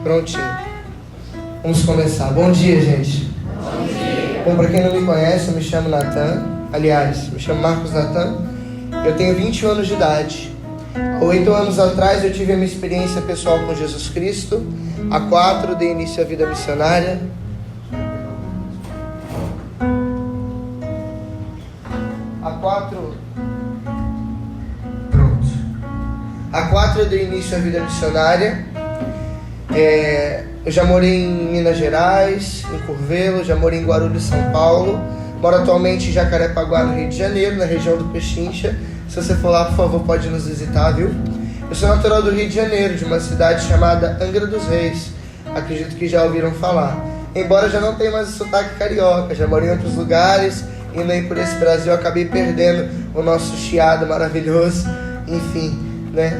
Prontinho. Vamos começar. Bom dia, gente. Bom dia. Bom, para quem não me conhece, eu me chamo Natan. Aliás, me chamo Marcos Natan. Eu tenho 21 anos de idade. Há 8 anos atrás eu tive a minha experiência pessoal com Jesus Cristo. Há 4 dei início à vida missionária. Há 4 eu dei início à vida missionária. Eu já morei em Minas Gerais, em Curvelo, já morei em Guarulhos, São Paulo. Moro atualmente em Jacarepaguá, no Rio de Janeiro, na região do Pechincha. Se você for lá, por favor, pode nos visitar, viu? Eu sou natural do Rio de Janeiro, de uma cidade chamada Angra dos Reis. Acredito que já ouviram falar. Embora já não tenha mais o sotaque carioca, já morei em outros lugares, indo aí por esse Brasil, acabei perdendo o nosso chiado maravilhoso. Enfim, né?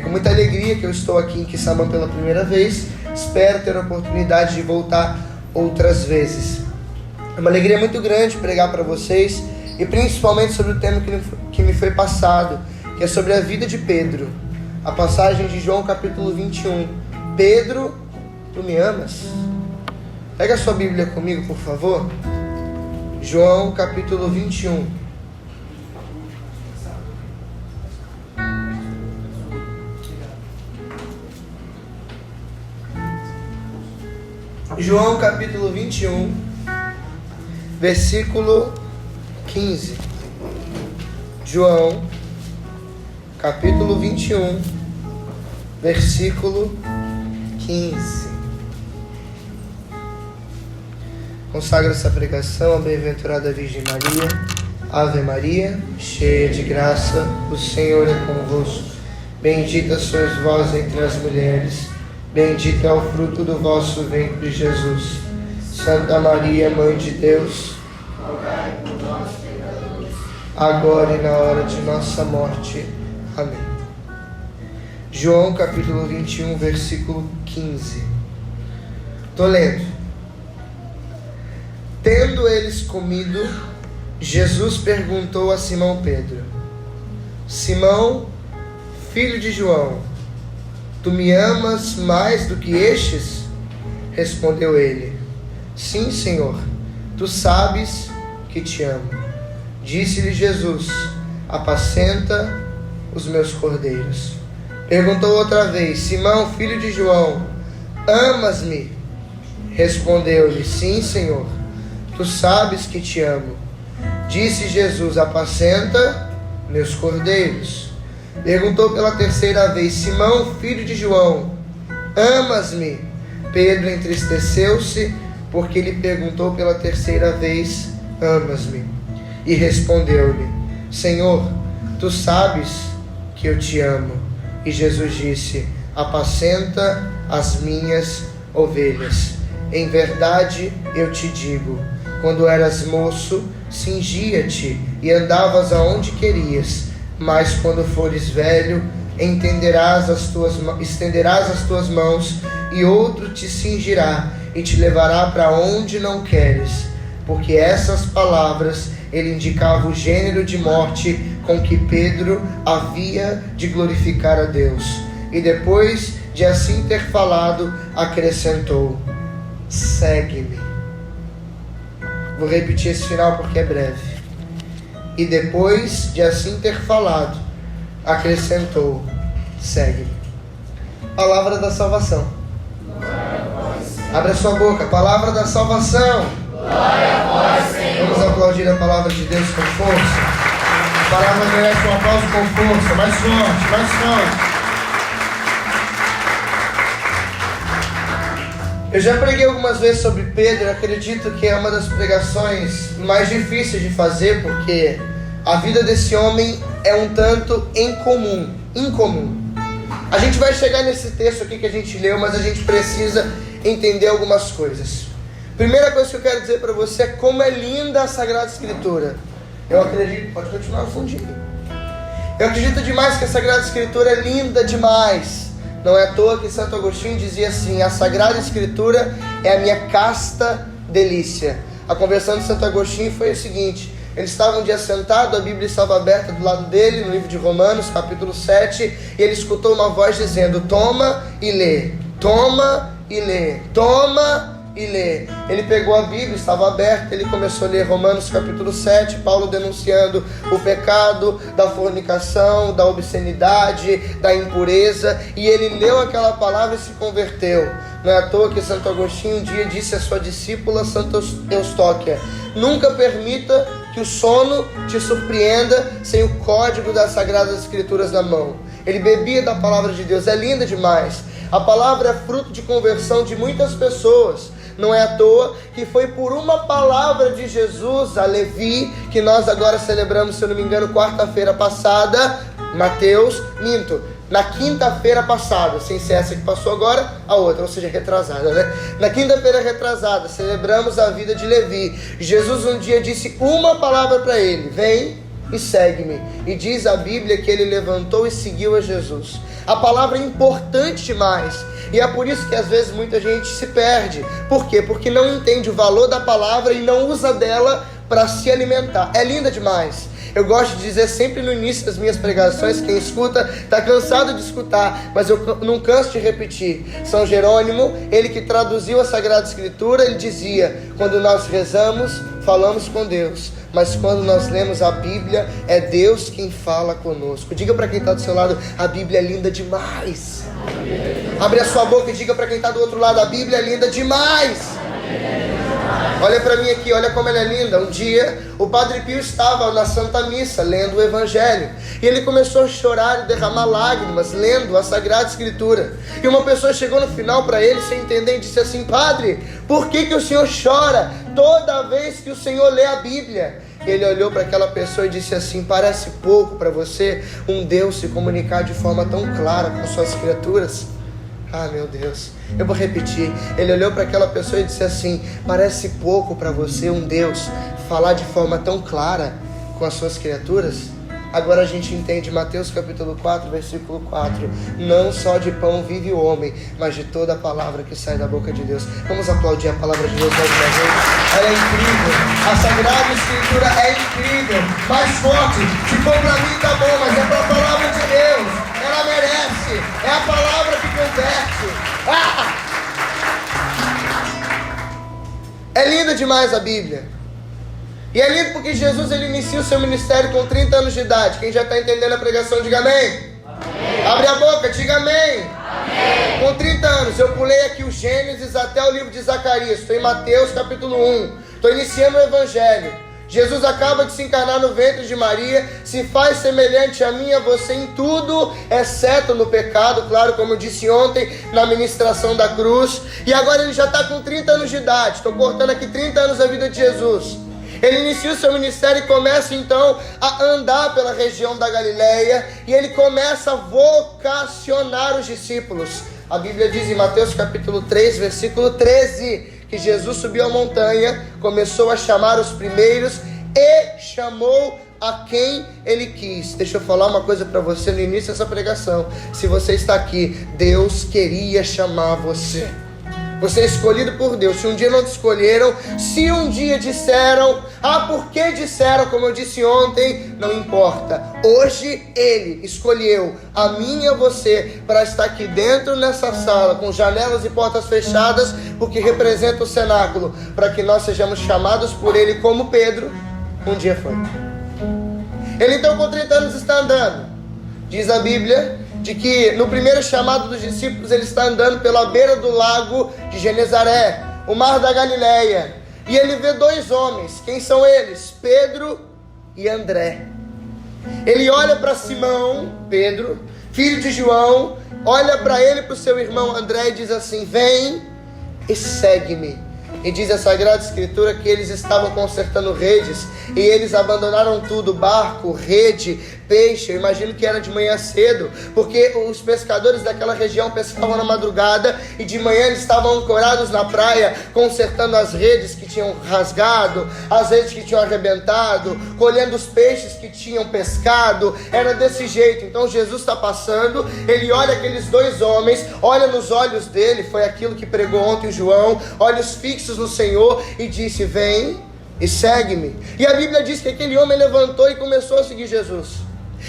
Com muita alegria que eu estou aqui em Quissamã pela primeira vez. Espero ter a oportunidade de voltar outras vezes. É uma alegria muito grande pregar para vocês, e principalmente sobre o tema que me foi passado, que é sobre a vida de Pedro. A passagem de João capítulo 21. Pedro, tu me amas? Pega a sua Bíblia comigo, por favor. João capítulo 21. João capítulo 21, versículo 15. João capítulo 21, versículo 15. Consagro essa pregação à bem-aventurada Virgem Maria. Ave Maria, cheia de graça, o Senhor é convosco. Bendita sois vós entre as mulheres. Bendito é o fruto do vosso ventre, Jesus. Santa Maria, Mãe de Deus, rogai por nós, pecadores, agora e na hora de nossa morte. Amém. João capítulo 21, versículo 15. Estou lendo. Tendo eles comido, Jesus perguntou a Simão Pedro: Simão, filho de João, tu me amas mais do que estes? Respondeu ele: Sim, Senhor, tu sabes que te amo. Disse-lhe Jesus: Apacenta os meus cordeiros. Perguntou outra vez: Simão, filho de João, amas-me? Respondeu-lhe: Sim, Senhor, tu sabes que te amo. Disse Jesus: Apacenta meus cordeiros. Perguntou pela terceira vez: Simão, filho de João, amas-me? Pedro entristeceu-se, porque lhe perguntou pela terceira vez: amas-me? E respondeu-lhe: Senhor, tu sabes que eu te amo. E Jesus disse: Apacenta as minhas ovelhas. Em verdade eu te digo, quando eras moço, cingia-te e andavas aonde querias. Mas quando fores velho, estenderás as tuas mãos, e outro te cingirá e te levará para onde não queres. Porque essas palavras ele indicava o gênero de morte com que Pedro havia de glorificar a Deus. E depois de assim ter falado, acrescentou: segue-me. Vou repetir esse final porque é breve. E depois de assim ter falado, acrescentou: segue-me. Palavra da salvação. Abra sua boca. Palavra da salvação. Glória a vós, Senhor. Vamos aplaudir a palavra de Deus com força. A palavra merece um aplauso com força. Mais forte, mais forte. Eu já preguei algumas vezes sobre Pedro. Eu acredito que é uma das pregações mais difíceis de fazer, porque a vida desse homem é um tanto incomum. A gente vai chegar nesse texto aqui que a gente leu, mas a gente precisa entender algumas coisas. Primeira coisa que eu quero dizer para você é como é linda a Sagrada Escritura. Eu acredito, pode continuar no fundinho. Eu acredito demais que a Sagrada Escritura é linda demais. Não é à toa que Santo Agostinho dizia assim: a Sagrada Escritura é a minha casta delícia. A conversão de Santo Agostinho foi o seguinte: ele estava um dia sentado, a Bíblia estava aberta do lado dele, no livro de Romanos, capítulo 7, e ele escutou uma voz dizendo: toma e lê. Toma e lê. Toma e lê. Ele pegou a Bíblia, estava aberta, ele começou a ler Romanos capítulo 7, Paulo denunciando o pecado da fornicação, da obscenidade, da impureza, e ele leu aquela palavra e se converteu. Não é à toa que Santo Agostinho um dia disse à sua discípula Santa Eustóquia: nunca permita que o sono te surpreenda sem o código das Sagradas Escrituras na mão. Ele bebia da palavra de Deus, é linda demais. A palavra é fruto de conversão de muitas pessoas. Não é à toa que foi por uma palavra de Jesus a Levi, que nós agora celebramos, se eu não me engano, quarta-feira passada, na quinta-feira passada, sem ser essa que passou agora, a outra, ou seja, retrasada, né? Na quinta-feira retrasada, celebramos a vida de Levi. Jesus um dia disse uma palavra para ele: vem e segue-me. E diz a Bíblia que ele levantou e seguiu a Jesus. A palavra é importante demais. E é por isso que às vezes muita gente se perde. Por quê? Porque não entende o valor da palavra e não usa dela para se alimentar. É linda demais. Eu gosto de dizer sempre no início das minhas pregações, quem escuta está cansado de escutar, mas eu não canso de repetir. São Jerônimo, ele que traduziu a Sagrada Escritura, ele dizia: quando nós rezamos, falamos com Deus, mas quando nós lemos a Bíblia, é Deus quem fala conosco. Diga para quem está do seu lado: a Bíblia é linda demais. Abre a sua boca e diga para quem está do outro lado: a Bíblia é linda demais. Olha para mim aqui, olha como ela é linda. Um dia o Padre Pio estava na Santa Missa lendo o Evangelho, e ele começou a chorar e derramar lágrimas lendo a Sagrada Escritura. E uma pessoa chegou no final para ele sem entender e disse assim: padre, por que o senhor chora toda vez que o senhor lê a Bíblia? Ele olhou para aquela pessoa e disse assim: parece pouco para você um Deus se comunicar de forma tão clara com suas criaturas? Ah, meu Deus, eu vou repetir. Ele olhou para aquela pessoa e disse assim: parece pouco para você um Deus falar de forma tão clara com as suas criaturas? Agora a gente entende Mateus capítulo 4, versículo 4. Não só de pão vive o homem, mas de toda a palavra que sai da boca de Deus. Vamos aplaudir a palavra de Deus mais uma vez. Ela é incrível. A Sagrada Escritura é incrível. Mais forte. Se for para mim tá bom, mas é para a palavra de Deus. Ela merece. É a palavra que converte. É linda demais a Bíblia. E é lindo porque Jesus ele inicia o seu ministério com 30 anos de idade. Quem já está entendendo a pregação, diga amém. Amém. Abre a boca, diga amém. Amém. Com 30 anos, eu pulei aqui o Gênesis até o livro de Zacarias. Estou em Mateus capítulo 1. Estou iniciando o Evangelho. Jesus acaba de se encarnar no ventre de Maria, se faz semelhante a mim e a você em tudo, exceto no pecado, claro, como eu disse ontem, na ministração da cruz. E agora ele já está com 30 anos de idade. Estou cortando aqui 30 anos da vida de Jesus. Ele inicia o seu ministério e começa então a andar pela região da Galileia, e ele começa a vocacionar os discípulos. A Bíblia diz em Mateus capítulo 3, versículo 13, que Jesus subiu a montanha, começou a chamar os primeiros e chamou a quem ele quis. Deixa eu falar uma coisa para você no início dessa pregação. Se você está aqui, Deus queria chamar você. Você é escolhido por Deus. Se um dia não te escolheram, se um dia disseram, por que disseram, como eu disse ontem, não importa. Hoje Ele escolheu a mim e a você para estar aqui dentro nessa sala, com janelas e portas fechadas, porque representa o cenáculo, para que nós sejamos chamados por Ele como Pedro um dia foi. Ele então com 30 anos está andando. Diz a Bíblia de que no primeiro chamado dos discípulos ele está andando pela beira do lago de Genezaré, o mar da Galileia, e ele vê dois homens. Quem são eles? Pedro e André. Ele olha para Simão, Pedro, filho de João, olha para ele e para o seu irmão André e diz assim: vem e segue-me. E diz a Sagrada Escritura que eles estavam consertando redes, e eles abandonaram tudo, barco, rede, peixe. Eu imagino que era de manhã cedo, porque os pescadores daquela região pescavam na madrugada, e de manhã eles estavam ancorados na praia, consertando as redes que tinham rasgado, as redes que tinham arrebentado, colhendo os peixes que tinham pescado. Era desse jeito. Então Jesus está passando, ele olha aqueles dois homens, olha nos olhos dele, foi aquilo que pregou ontem o João, olhos fixos no Senhor, e disse: vem e segue-me. E a Bíblia diz que aquele homem levantou e começou a seguir Jesus.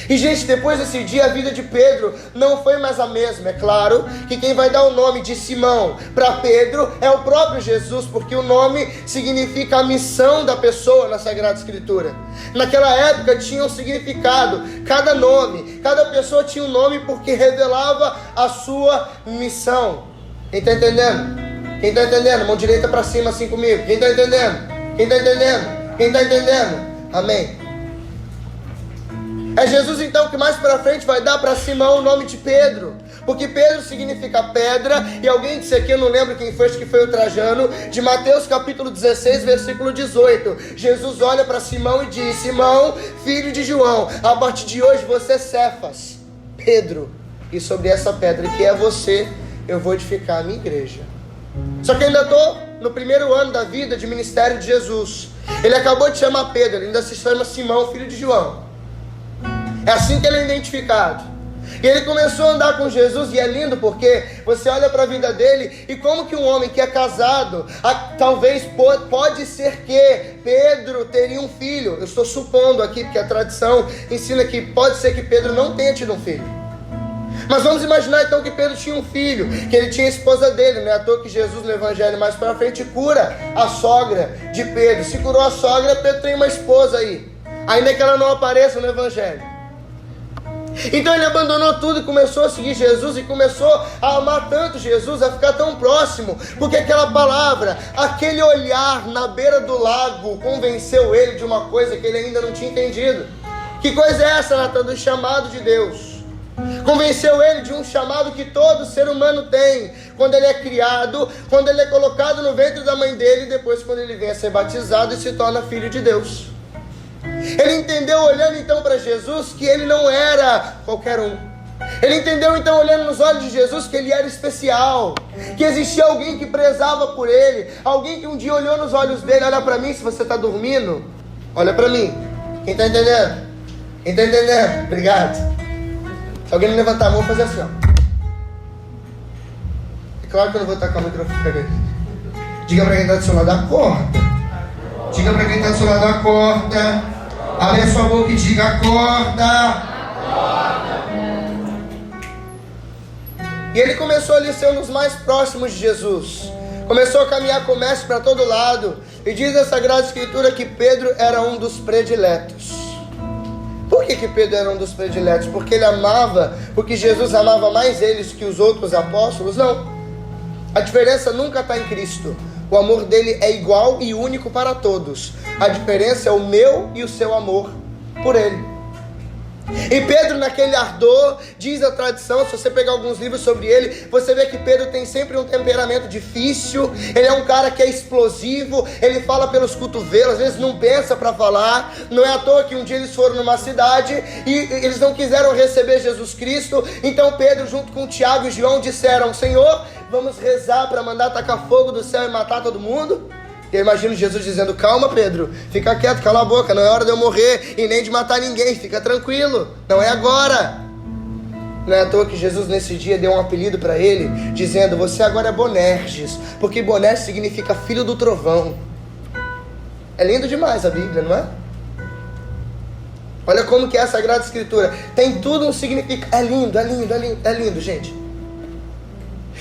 E gente, depois desse dia a vida de Pedro não foi mais a mesma. É claro que quem vai dar o nome de Simão para Pedro é o próprio Jesus, porque o nome significa a missão da pessoa na Sagrada Escritura. Naquela época tinha um significado, cada nome, cada pessoa tinha um nome porque revelava a sua missão. Quem está entendendo? Quem está entendendo? Mão direita para cima assim comigo. Quem está entendendo? Quem está entendendo? Quem está entendendo? Amém. É Jesus então que mais para frente vai dar para Simão o nome de Pedro, porque Pedro significa pedra. E alguém disse aqui, eu não lembro quem foi, acho que foi o Trajano, de Mateus capítulo 16 versículo 18, Jesus olha para Simão e diz: Simão, filho de João, a partir de hoje você é Cefas, Pedro, e sobre essa pedra que é você, eu vou edificar a minha igreja. Só que eu ainda estou no primeiro ano da vida de ministério de Jesus. Ele acabou de chamar Pedro, ele ainda se chama Simão, filho de João. É assim que ele é identificado. E ele começou a andar com Jesus, e é lindo porque você olha para a vida dele, e como que um homem que é casado, talvez pode ser que Pedro teria um filho. Eu estou supondo aqui, porque a tradição ensina que pode ser que Pedro não tenha tido um filho. Mas vamos imaginar então que Pedro tinha um filho, que ele tinha a esposa dele. Não é à toa que Jesus no evangelho mais para frente cura a sogra de Pedro. Se curou a sogra, Pedro tem uma esposa aí, ainda que ela não apareça no evangelho. Então ele abandonou tudo e começou a seguir Jesus, e começou a amar tanto Jesus, a ficar tão próximo, porque aquela palavra, aquele olhar na beira do lago convenceu ele de uma coisa que ele ainda não tinha entendido. Que coisa é essa, Natan? Do chamado de Deus. Convenceu ele de um chamado que todo ser humano tem, quando ele é criado, quando ele é colocado no ventre da mãe dele, e depois quando ele vem a ser batizado e se torna filho de Deus. Ele entendeu, olhando então para Jesus, que ele não era qualquer um. Ele entendeu então, olhando nos olhos de Jesus, que ele era especial, que existia alguém que prezava por ele, alguém que um dia olhou nos olhos dele. Olha para mim, se você está dormindo, olha para mim. Quem está entendendo? Quem está entendendo? Obrigado. Se alguém levantar a mão, fazer assim, ó. É claro que eu não vou tacar o microfone para ele. Diga para quem está do seu lado, acorda. Diga para quem está do seu lado, acorda. Abre a sua boca e diga: acorda. E ele começou ali a ser um dos mais próximos de Jesus. Começou a caminhar com o mestre para todo lado. E diz a Sagrada Escritura que Pedro era um dos prediletos. Por que Pedro era um dos prediletos? Porque ele amava, porque Jesus amava mais eles que os outros apóstolos? Não. A diferença nunca está em Cristo. O amor dele é igual e único para todos. A diferença é o meu e o seu amor por ele. E Pedro, naquele ardor, diz a tradição, se você pegar alguns livros sobre ele, você vê que Pedro tem sempre um temperamento difícil. Ele é um cara que é explosivo, ele fala pelos cotovelos, às vezes não pensa para falar. Não é à toa que um dia eles foram numa cidade e eles não quiseram receber Jesus Cristo. Então Pedro, junto com Tiago e João, disseram: Senhor, vamos rezar para mandar tacar fogo do céu e matar todo mundo? Eu imagino Jesus dizendo: calma, Pedro, fica quieto, cala a boca, não é hora de eu morrer e nem de matar ninguém, fica tranquilo, não é agora. Não é à toa que Jesus nesse dia deu um apelido para ele, dizendo: você agora é Bonerges, porque Bonerges significa filho do trovão. É lindo demais a Bíblia, não é? Olha como que é a Sagrada Escritura, tem tudo um significado. É lindo, é lindo, é lindo, é lindo, gente.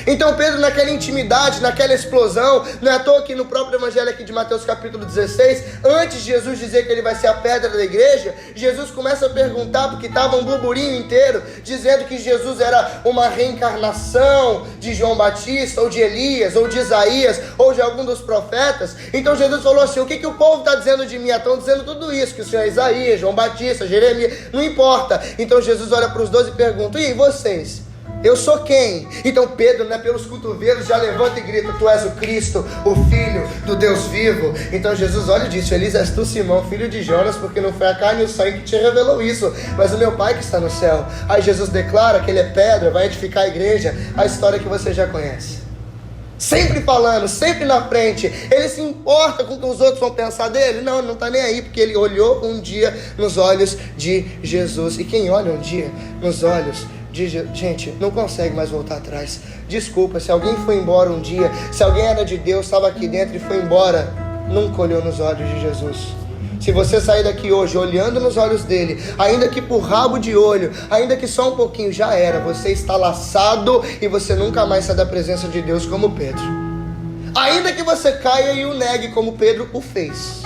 Então Pedro, naquela intimidade, naquela explosão, não é à toa que no próprio evangelho aqui de Mateus capítulo 16, antes de Jesus dizer que ele vai ser a pedra da igreja, Jesus começa a perguntar, porque estava um burburinho inteiro, dizendo que Jesus era uma reencarnação de João Batista, ou de Elias, ou de Isaías, ou de algum dos profetas. Então Jesus falou assim: o que o povo está dizendo de mim? Estão dizendo tudo isso, que o Senhor é Isaías, João Batista, Jeremias, não importa. Então Jesus olha para os 12 e pergunta: e vocês? Eu sou quem? Então Pedro, né, pelos cotovelos, já levanta e grita: tu és o Cristo, o Filho do Deus vivo. Então Jesus olha e diz: feliz és tu, Simão, filho de Jonas, porque não foi a carne e o sangue que te revelou isso, mas o meu Pai que está no céu. Aí Jesus declara que ele é pedra, vai edificar a igreja, a história que você já conhece. Sempre falando, sempre na frente. Ele se importa com o que os outros vão pensar dele? Não, ele não está nem aí, porque ele olhou um dia nos olhos de Jesus. E quem olha um dia nos olhos de gente, não consegue mais voltar atrás. Desculpa, se alguém foi embora um dia, se alguém era de Deus, estava aqui dentro e foi embora, nunca olhou nos olhos de Jesus. Se você sair daqui hoje olhando nos olhos dele, ainda que por rabo de olho, ainda que só um pouquinho, já era. Você está laçado e você nunca mais sai da presença de Deus como Pedro. Ainda que você caia e o negue como Pedro o fez.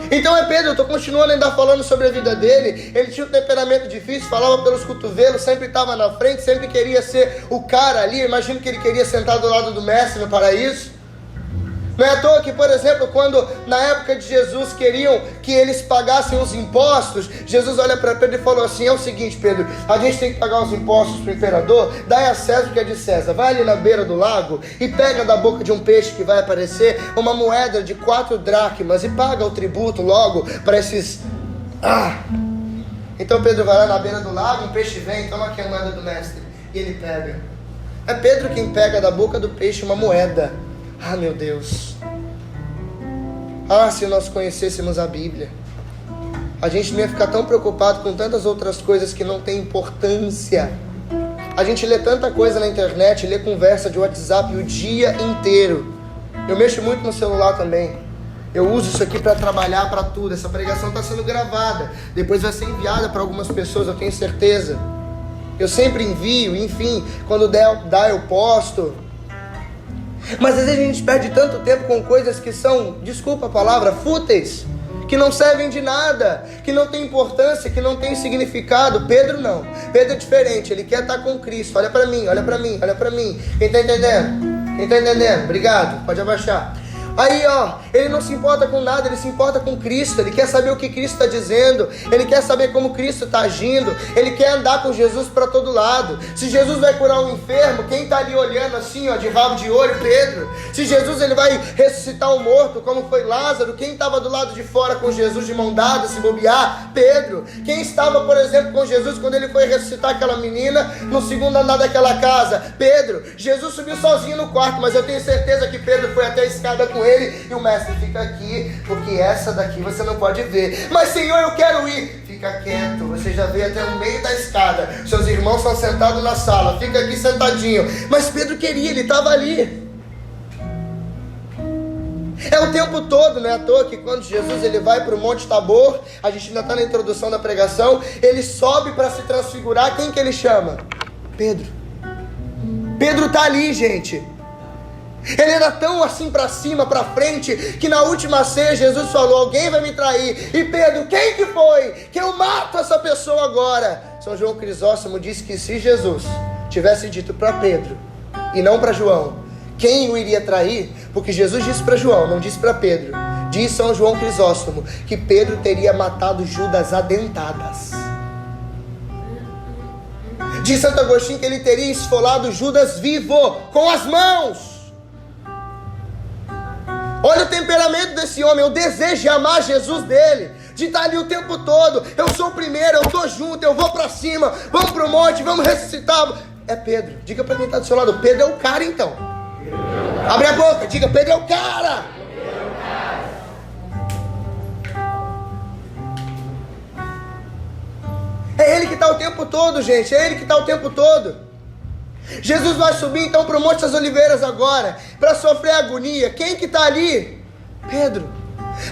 Então Pedro, eu estou continuando ainda falando sobre a vida dele. Ele tinha um temperamento difícil, falava pelos cotovelos, sempre estava na frente, sempre queria ser o cara ali. Eu imagino que ele queria sentar do lado do mestre no paraíso. Não é à toa que, por exemplo, quando na época de Jesus queriam que eles pagassem os impostos, Jesus olha para Pedro e falou assim: é o seguinte, Pedro, a gente tem que pagar os impostos para o imperador, dai a César o que é de César, vai ali na beira do lago e pega da boca de um peixe que vai aparecer uma moeda de 4 dracmas e paga o tributo logo para esses... Então Pedro vai lá na beira do lago, um peixe vem, toma aqui a moeda do mestre, e ele pega. É Pedro quem pega da boca do peixe uma moeda. Meu Deus. Se nós conhecêssemos a Bíblia, a gente não ia ficar tão preocupado com tantas outras coisas que não têm importância. A gente lê tanta coisa na internet, lê conversa de WhatsApp o dia inteiro. Eu mexo muito no celular também. Eu uso isso aqui para trabalhar, para tudo. Essa pregação está sendo gravada, depois vai ser enviada para algumas pessoas, eu tenho certeza. Eu sempre envio, enfim, quando dá eu posto. Mas às vezes a gente perde tanto tempo com coisas que são, desculpa a palavra, fúteis, que não servem de nada, que não tem importância, que não tem significado. Pedro não, Pedro é diferente, ele quer estar com Cristo. Olha para mim, olha para mim, olha para mim. Quem está entendendo? Quem está entendendo? Obrigado, pode abaixar. Aí ele não se importa com nada, ele se importa com Cristo. Ele quer saber o que Cristo está dizendo, ele quer saber como Cristo está agindo, ele quer andar com Jesus para todo lado. Se Jesus vai curar um enfermo, quem está ali olhando assim, de rabo de olho? Pedro. Se Jesus ele vai ressuscitar um morto, como foi Lázaro, quem estava do lado de fora com Jesus de mão dada, se bobear? Pedro. Quem estava, por exemplo, com Jesus quando ele foi ressuscitar aquela menina no segundo andar daquela casa? Pedro. Jesus subiu sozinho no quarto, mas eu tenho certeza que Pedro foi até a escada com ele, e o mestre: fica aqui, porque essa daqui você não pode ver. Mas Senhor, eu quero ir. Fica quieto, você já veio até o meio da escada, seus irmãos estão sentados na sala, fica aqui sentadinho. Mas Pedro queria, ele estava ali. É o tempo todo, não é à toa que quando Jesus ele vai para o Monte Tabor, a gente ainda está na introdução da pregação, ele sobe para se transfigurar. Quem que ele chama? Pedro. Pedro está ali, gente. Ele era tão assim para cima, para frente, que na última ceia Jesus falou: alguém vai me trair. E Pedro: quem que foi? Que eu mato essa pessoa agora. São João Crisóstomo disse que se Jesus tivesse dito para Pedro e não para João quem o iria trair, porque Jesus disse para João, não disse para Pedro, diz São João Crisóstomo que Pedro teria matado Judas a dentadas. Diz Santo Agostinho que ele teria esfolado Judas vivo, com as mãos. Olha o temperamento desse homem, o desejo de amar Jesus dele, de estar ali o tempo todo. Eu sou o primeiro, eu estou junto, eu vou para cima, vamos para o monte, vamos ressuscitar. É Pedro. Diga para quem está do seu lado: Pedro é o cara então. Abre a boca, diga: Pedro é o cara. É ele que está o tempo todo, gente, é ele que está o tempo todo. Jesus vai subir então para o Monte das Oliveiras agora, para sofrer agonia. Quem que está ali? Pedro.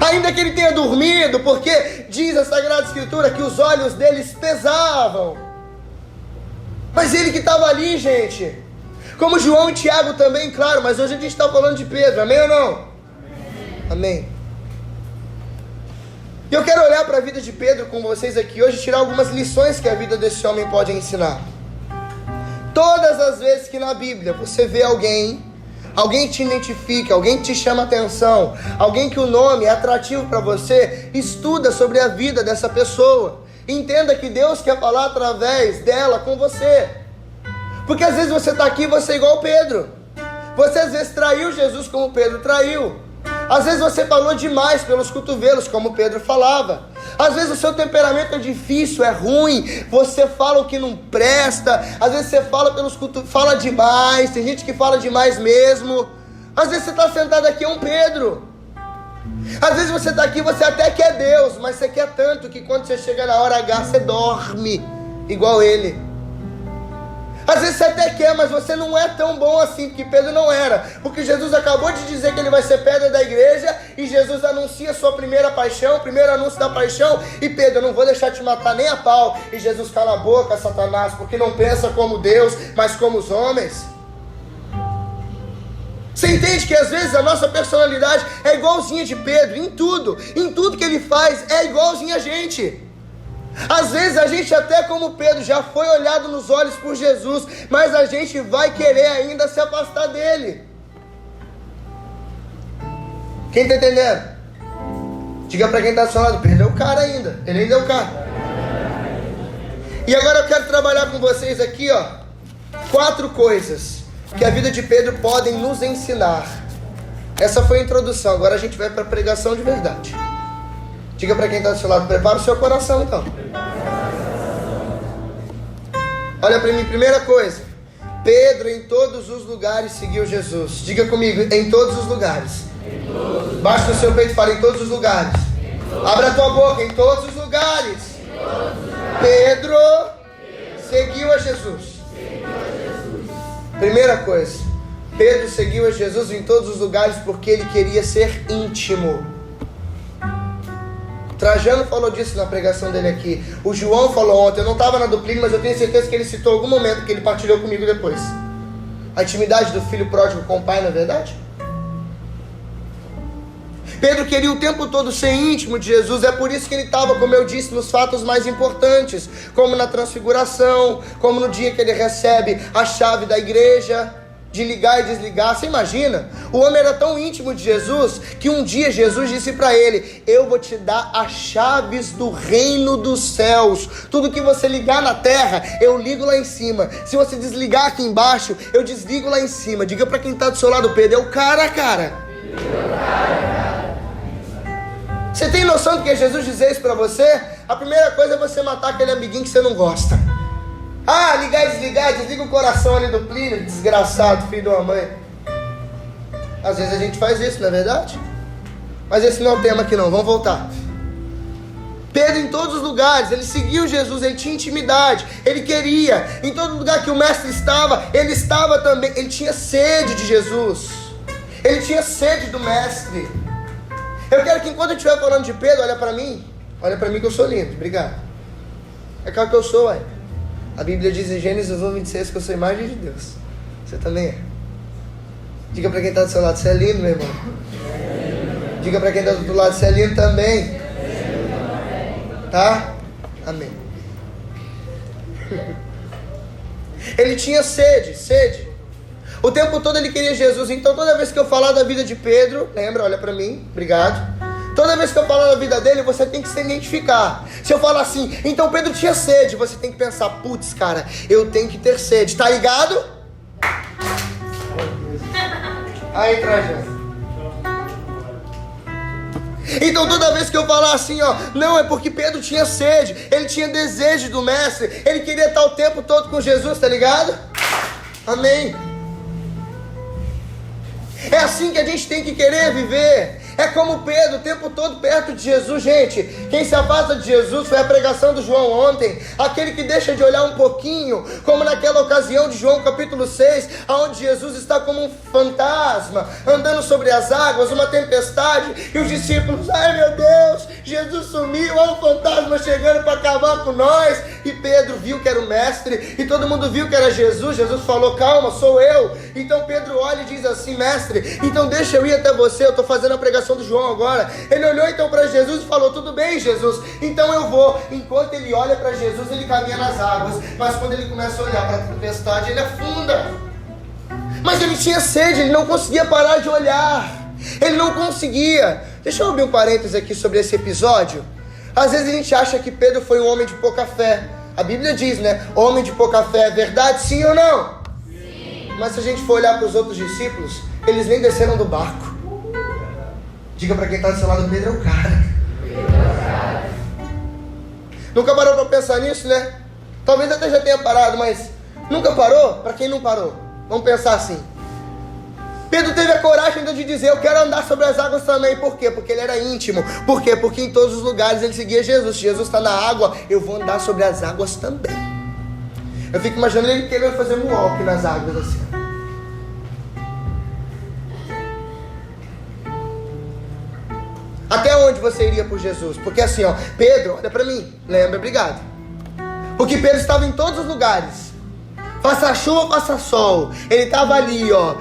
Ainda que ele tenha dormido, porque diz a Sagrada Escritura que os olhos deles pesavam. Mas ele que estava ali, gente. Como João e Tiago também, claro, mas hoje a gente está falando de Pedro, amém ou não? Amém. E eu quero olhar para a vida de Pedro com vocês aqui hoje, tirar algumas lições que a vida desse homem pode ensinar. Todas as vezes que na Bíblia você vê alguém te identifica, alguém te chama atenção, alguém que o nome é atrativo para você, estuda sobre a vida dessa pessoa. Entenda que Deus quer falar através dela com você. Porque às vezes você está aqui e você é igual Pedro. Você às vezes traiu Jesus como Pedro traiu. Às vezes você falou demais pelos cotovelos, como Pedro falava. Às vezes o seu temperamento é difícil, é ruim. Você fala o que não presta. Às vezes você fala pelos cotovelos, fala demais. Tem gente que fala demais mesmo. Às vezes você está sentado aqui, é um Pedro. Às vezes você está aqui e você até quer Deus, mas você quer tanto que quando você chega na hora H, você dorme igual ele. Às vezes você até quer, mas você não é tão bom assim, porque Pedro não era. Porque Jesus acabou de dizer que ele vai ser pedra da igreja, e Jesus anuncia a sua primeira paixão, o primeiro anúncio da paixão, e Pedro, eu não vou deixar te matar nem a pau. E Jesus, cala a boca, Satanás, porque não pensa como Deus, mas como os homens. Você entende que às vezes a nossa personalidade é igualzinha de Pedro, em tudo que ele faz é igualzinho a gente. Às vezes a gente até como Pedro já foi olhado nos olhos por Jesus, mas a gente vai querer ainda se afastar dele. Quem está entendendo? Diga para quem está do seu lado, Pedro é o cara ainda, ele ainda é o cara. E agora eu quero trabalhar com vocês aqui, 4 coisas que a vida de Pedro podem nos ensinar. Essa foi a introdução, agora a gente vai para a pregação de verdade. Diga para quem está do seu lado, prepara o seu coração então. Olha para mim, primeira coisa, Pedro em todos os lugares seguiu Jesus. Diga comigo, em todos os lugares. Baixa no seu peito e fala, em todos os lugares. Abra a tua boca, em todos os lugares. Pedro seguiu a Jesus. Primeira coisa, Pedro seguiu a Jesus em todos os lugares porque ele queria ser íntimo. Trajano falou disso na pregação dele aqui. O João falou ontem, eu não estava na Duplino, mas eu tenho certeza que ele citou algum momento que ele partilhou comigo depois. A intimidade do filho pródigo com o pai, não é verdade? Pedro queria o tempo todo ser íntimo de Jesus, é por isso que ele estava, como eu disse, nos fatos mais importantes, como na transfiguração, como no dia que ele recebe a chave da igreja, de ligar e desligar. Você imagina? O homem era tão íntimo de Jesus, que um dia Jesus disse para ele, eu vou te dar as chaves do reino dos céus, tudo que você ligar na terra, eu ligo lá em cima, se você desligar aqui embaixo, eu desligo lá em cima. Diga para quem está do seu lado, Pedro é o cara. Você tem noção do que Jesus dizer isso para você? A primeira coisa é você matar aquele amiguinho que você não gosta. Ligar e desligar, desliga o coração ali do Plínio, desgraçado, filho de uma mãe. Às vezes a gente faz isso, não é verdade? Mas esse não é o tema aqui não, vamos voltar. Pedro em todos os lugares, ele seguiu Jesus, ele tinha intimidade, ele queria. Em todo lugar que o mestre estava, ele estava também, ele tinha sede de Jesus. Ele tinha sede do mestre. Eu quero que enquanto eu estiver falando de Pedro, olha para mim que eu sou lindo, obrigado. É claro que eu sou, ué. A Bíblia diz em Gênesis 1:26 que eu sou a imagem de Deus. Você também é. Diga para quem está do seu lado, você é lindo, meu irmão. Diga para quem está do outro lado, você é lindo também. Tá? Amém. Ele tinha sede. O tempo todo ele queria Jesus. Então toda vez que eu falar da vida de Pedro, lembra, olha para mim, obrigado. Toda vez que eu falar da vida dele, você tem que se identificar. Se eu falar assim, então Pedro tinha sede, você tem que pensar, putz, cara, eu tenho que ter sede, tá ligado? Aí, Trajano. Então toda vez que eu falar assim, não, é porque Pedro tinha sede, ele tinha desejo do mestre, ele queria estar o tempo todo com Jesus, tá ligado? Amém. É assim que a gente tem que querer viver. É como Pedro, o tempo todo perto de Jesus, gente. Quem se afasta de Jesus foi a pregação do João ontem. Aquele que deixa de olhar um pouquinho, como naquela ocasião de João capítulo 6, onde Jesus está como um fantasma, andando sobre as águas, uma tempestade, e os discípulos, ai meu Deus, Jesus sumiu, olha o fantasma chegando para acabar com nós. E Pedro viu que era o mestre, e todo mundo viu que era Jesus. Jesus falou, calma, sou eu. Então Pedro olha e diz assim, mestre, então deixa eu ir até você, eu estou fazendo a pregação do João agora. Ele olhou então para Jesus e falou, tudo bem Jesus, então eu vou. Enquanto ele olha para Jesus, ele caminha nas águas, mas quando ele começa a olhar para a tempestade, ele afunda. Mas ele tinha sede, ele não conseguia parar de olhar, ele não conseguia. Deixa eu abrir um parênteses aqui sobre esse episódio. Às vezes a gente acha que Pedro foi um homem de pouca fé. A Bíblia diz, né, homem de pouca fé, é verdade, sim ou não? Sim. Mas se a gente for olhar para os outros discípulos, eles nem desceram do barco. Diga para quem está do seu lado, Pedro é o cara. Nunca parou para pensar nisso, né? Talvez até já tenha parado, mas nunca parou? Para quem não parou, vamos pensar assim. Pedro teve a coragem de dizer, eu quero andar sobre as águas também. Por quê? Porque ele era íntimo. Por quê? Porque em todos os lugares ele seguia Jesus. Se Jesus está na água, eu vou andar sobre as águas também. Eu fico imaginando ele querendo fazer moonwalk nas águas assim. Até onde você iria por Jesus? Porque assim, ó, Pedro, olha pra mim, lembra, obrigado. Porque Pedro estava em todos os lugares. Faça chuva, faça sol. Ele estava ali, ó,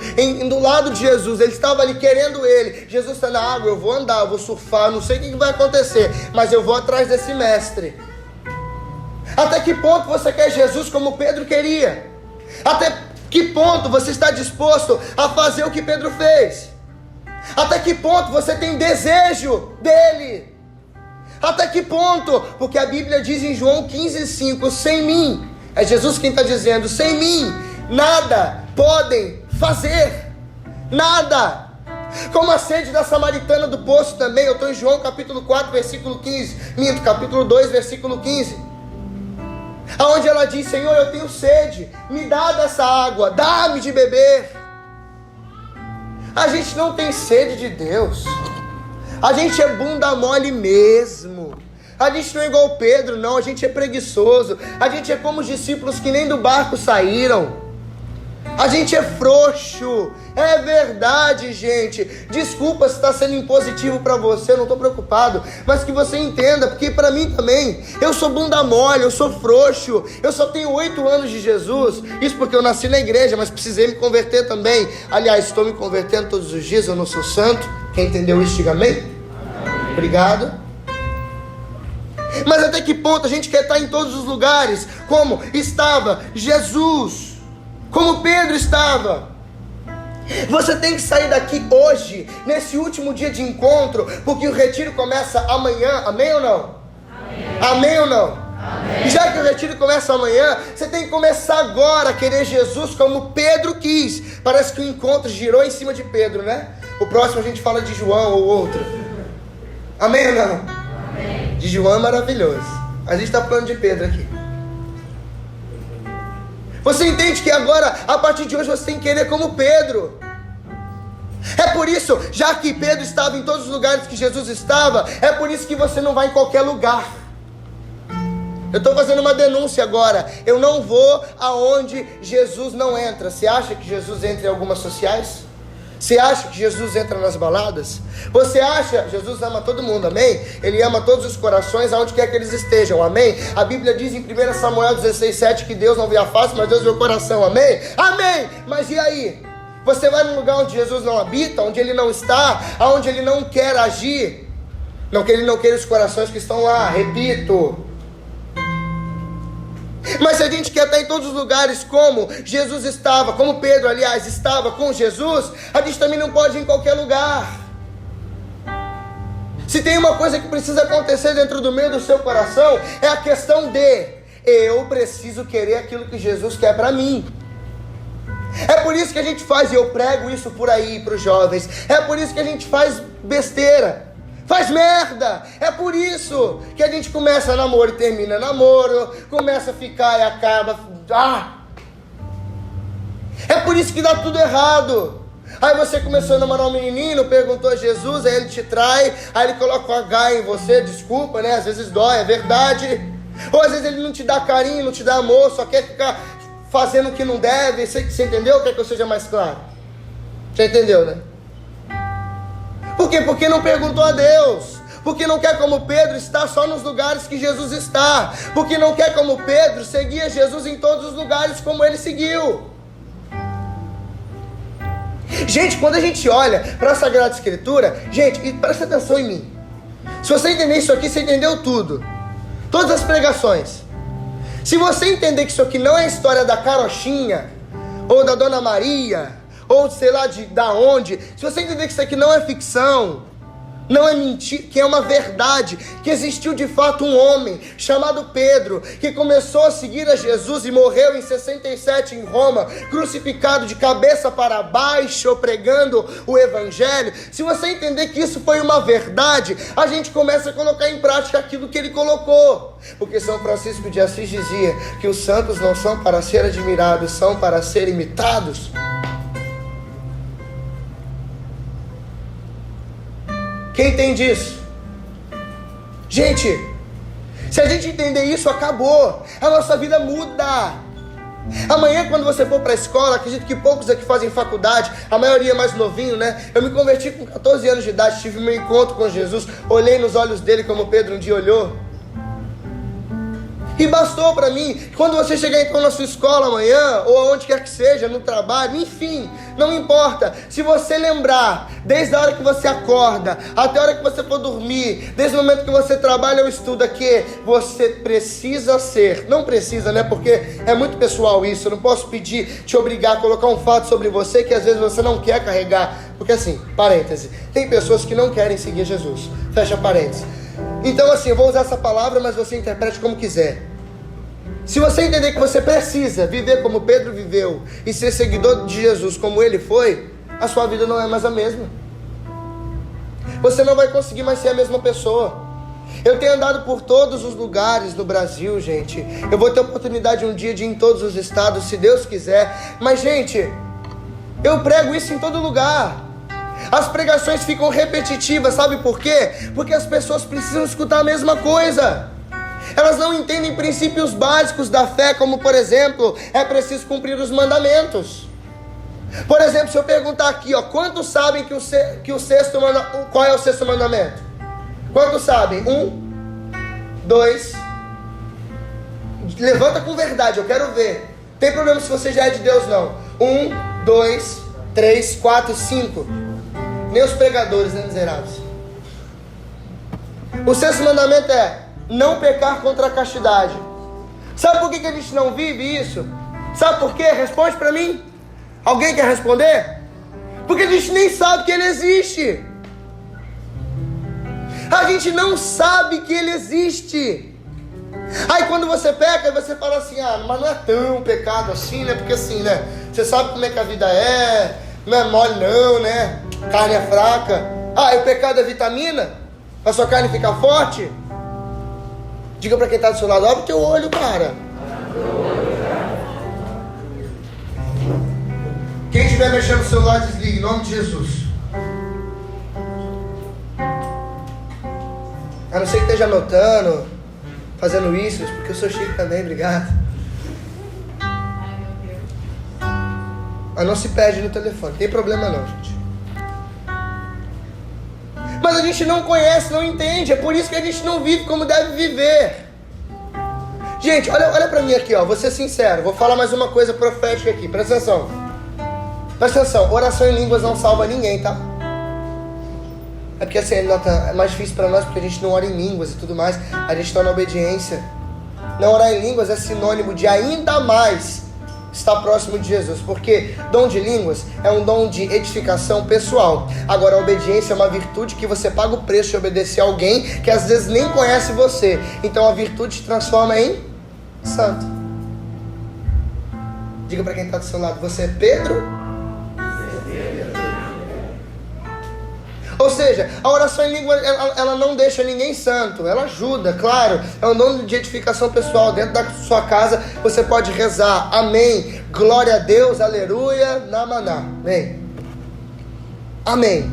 do lado de Jesus. Ele estava ali querendo ele. Jesus está na água, eu vou andar, eu vou surfar, não sei o que vai acontecer, mas eu vou atrás desse mestre. Até que ponto você quer Jesus como Pedro queria? Até que ponto você está disposto a fazer o que Pedro fez? Até que ponto você tem desejo dele? Até que ponto? Porque a Bíblia diz em João 15,5: sem mim, é Jesus quem está dizendo, sem mim nada podem fazer, nada. Como a sede da samaritana do poço também. Eu estou em João capítulo 4 versículo 15, capítulo 2 versículo 15, aonde ela diz: Senhor, eu tenho sede, me dá dessa água, dá-me de beber. A gente não tem sede de Deus, a gente é bunda mole mesmo. A gente não é igual Pedro, não, a gente é preguiçoso. A gente é como os discípulos que nem do barco saíram. A gente é frouxo. É verdade, gente. Desculpa se está sendo impositivo para você, eu não estou preocupado. Mas que você entenda, porque para mim também, eu sou bunda mole, eu sou frouxo. Eu só tenho 8 anos de Jesus. Isso porque eu nasci na igreja, mas precisei me converter também. Aliás, estou me convertendo todos os dias, eu não sou santo. Quem entendeu isso, diga amém. Obrigado. Mas até que ponto a gente quer estar em todos os lugares como estava Jesus, como Pedro estava? Você tem que sair daqui hoje, nesse último dia de encontro, porque o retiro começa amanhã, amém ou não? Amém, amém ou não? Amém. E já que o retiro começa amanhã, você tem que começar agora a querer Jesus como Pedro quis. Parece que o encontro girou em cima de Pedro, né? O próximo a gente fala de João ou outro. Amém ou não? De João é maravilhoso. A gente está falando de Pedro aqui. Você entende que agora, a partir de hoje, você tem que querer como Pedro. É por isso, já que Pedro estava em todos os lugares que Jesus estava, é por isso que você não vai em qualquer lugar. Eu estou fazendo uma denúncia agora. Eu não vou aonde Jesus não entra. Você acha que Jesus entra em algumas sociais? Você acha que Jesus entra nas baladas? Você acha? Jesus ama todo mundo, amém? Ele ama todos os corações, aonde quer que eles estejam, amém? A Bíblia diz em 1 Samuel 16:7 que Deus não vê a face, mas Deus vê o coração, amém? Amém! Mas e aí? Você vai num lugar onde Jesus não habita, onde Ele não está, aonde Ele não quer agir? Não que Ele não queira os corações que estão lá, repito. Mas se a gente quer estar em todos os lugares como Jesus estava, como Pedro, aliás, estava com Jesus, a gente também não pode ir em qualquer lugar. Se tem uma coisa que precisa acontecer dentro do meio do seu coração, é a questão de: eu preciso querer aquilo que Jesus quer para mim. É por isso que a gente faz, e eu prego isso por aí para os jovens, é por isso que a gente faz besteira, faz merda. É por isso que a gente começa namoro e termina namoro, começa a ficar e acaba. É por isso que dá tudo errado. Aí você começou a namorar um menininho, perguntou a Jesus, aí ele te trai, aí ele coloca um H em você, desculpa, né? Às vezes dói, é verdade. Ou às vezes ele não te dá carinho, não te dá amor, só quer ficar fazendo o que não deve. Você entendeu? Quer que eu seja mais claro? Você entendeu, né? Por quê? Porque não perguntou a Deus. Porque não quer, como Pedro, estar só nos lugares que Jesus está. Porque não quer, como Pedro, seguir a Jesus em todos os lugares como ele seguiu. Gente, quando a gente olha para a Sagrada Escritura, gente, e presta atenção em mim. Se você entender isso aqui, você entendeu tudo. Todas as pregações. Se você entender que isso aqui não é a história da carochinha, ou da Dona Maria, ou sei lá da onde, se você entender que isso aqui não é ficção, não é mentira, que é uma verdade, que existiu de fato um homem chamado Pedro, que começou a seguir a Jesus e morreu em 67 em Roma, crucificado de cabeça para baixo, pregando o evangelho. Se você entender que isso foi uma verdade, a gente começa a colocar em prática aquilo que ele colocou. Porque São Francisco de Assis dizia que os santos não são para ser admirados, são para ser imitados. Quem entende isso? Gente, se a gente entender isso, acabou. A nossa vida muda. Amanhã, quando você for para a escola, acredito que poucos aqui fazem faculdade, a maioria é mais novinho, né? Eu me converti com 14 anos de idade, tive meu encontro com Jesus, olhei nos olhos dele como Pedro um dia olhou. E bastou para mim, quando você chegar então na sua escola amanhã, ou aonde quer que seja, no trabalho, enfim, não importa. Se você lembrar, desde a hora que você acorda, até a hora que você for dormir, desde o momento que você trabalha ou estuda, que você precisa ser, não precisa, né, porque é muito pessoal isso, eu não posso pedir, te obrigar a colocar um fato sobre você que às vezes você não quer carregar, porque assim, parêntese, tem pessoas que não querem seguir Jesus, fecha parênteses. Então assim, eu vou usar essa palavra, mas você interprete como quiser. Se você entender que você precisa viver como Pedro viveu e ser seguidor de Jesus como ele foi, a sua vida não é mais a mesma. Você não vai conseguir mais ser a mesma pessoa. Eu tenho andado por todos os lugares no Brasil, gente. Eu vou ter oportunidade um dia de ir em todos os estados, se Deus quiser. Mas, gente, eu prego isso em todo lugar. As pregações ficam repetitivas, sabe por quê? Porque as pessoas precisam escutar a mesma coisa. Elas não entendem princípios básicos da fé, como por exemplo, é preciso cumprir os mandamentos. Por exemplo, se eu perguntar aqui, quantos sabem que o sexto mandamento, qual é o sexto mandamento? Quantos sabem? 1, 2, levanta com verdade, eu quero ver. Tem problema se você já é de Deus, não. 1, 2, 3, 4, 5. Nem os pregadores, né, miseráveis? O sexto mandamento é não pecar contra a castidade. Sabe por que a gente não vive isso? Sabe por quê? Responde para mim. Alguém quer responder? Porque a gente nem sabe que ele existe. A gente não sabe que ele existe. Aí quando você peca, você fala assim, mas não é tão pecado assim, né? Porque assim, né? Você sabe como é que a vida é, não é mole não, né? Carne é fraca. E o pecado é vitamina? Pra sua carne ficar forte? Diga pra quem está do seu lado, abre o teu olho, cara. Quem estiver mexendo no celular, desligue, em nome de Jesus. A não ser que esteja anotando, fazendo isso, porque eu sou chique também, obrigado. Mas não se perde no telefone, não tem problema não, gente. Mas a gente não conhece, não entende. É por isso que a gente não vive como deve viver. Gente, olha pra mim aqui, vou ser sincero. Vou falar mais uma coisa profética aqui, presta atenção. Presta atenção, oração em línguas não salva ninguém, tá? É porque assim, é mais difícil pra nós, porque a gente não ora em línguas e tudo mais. A gente está na obediência. Não orar em línguas é sinônimo de ainda mais estar próximo de Jesus, porque dom de línguas é um dom de edificação pessoal. Agora a obediência é uma virtude que você paga o preço de obedecer a alguém que às vezes nem conhece você. Então a virtude te transforma em santo. Diga para quem está do seu lado, você é Pedro? Ou seja, a oração em língua, ela não deixa ninguém santo, ela ajuda, claro, é um dom de edificação pessoal. Dentro da sua casa você pode rezar, amém, glória a Deus, aleluia, namaná, amém, amém.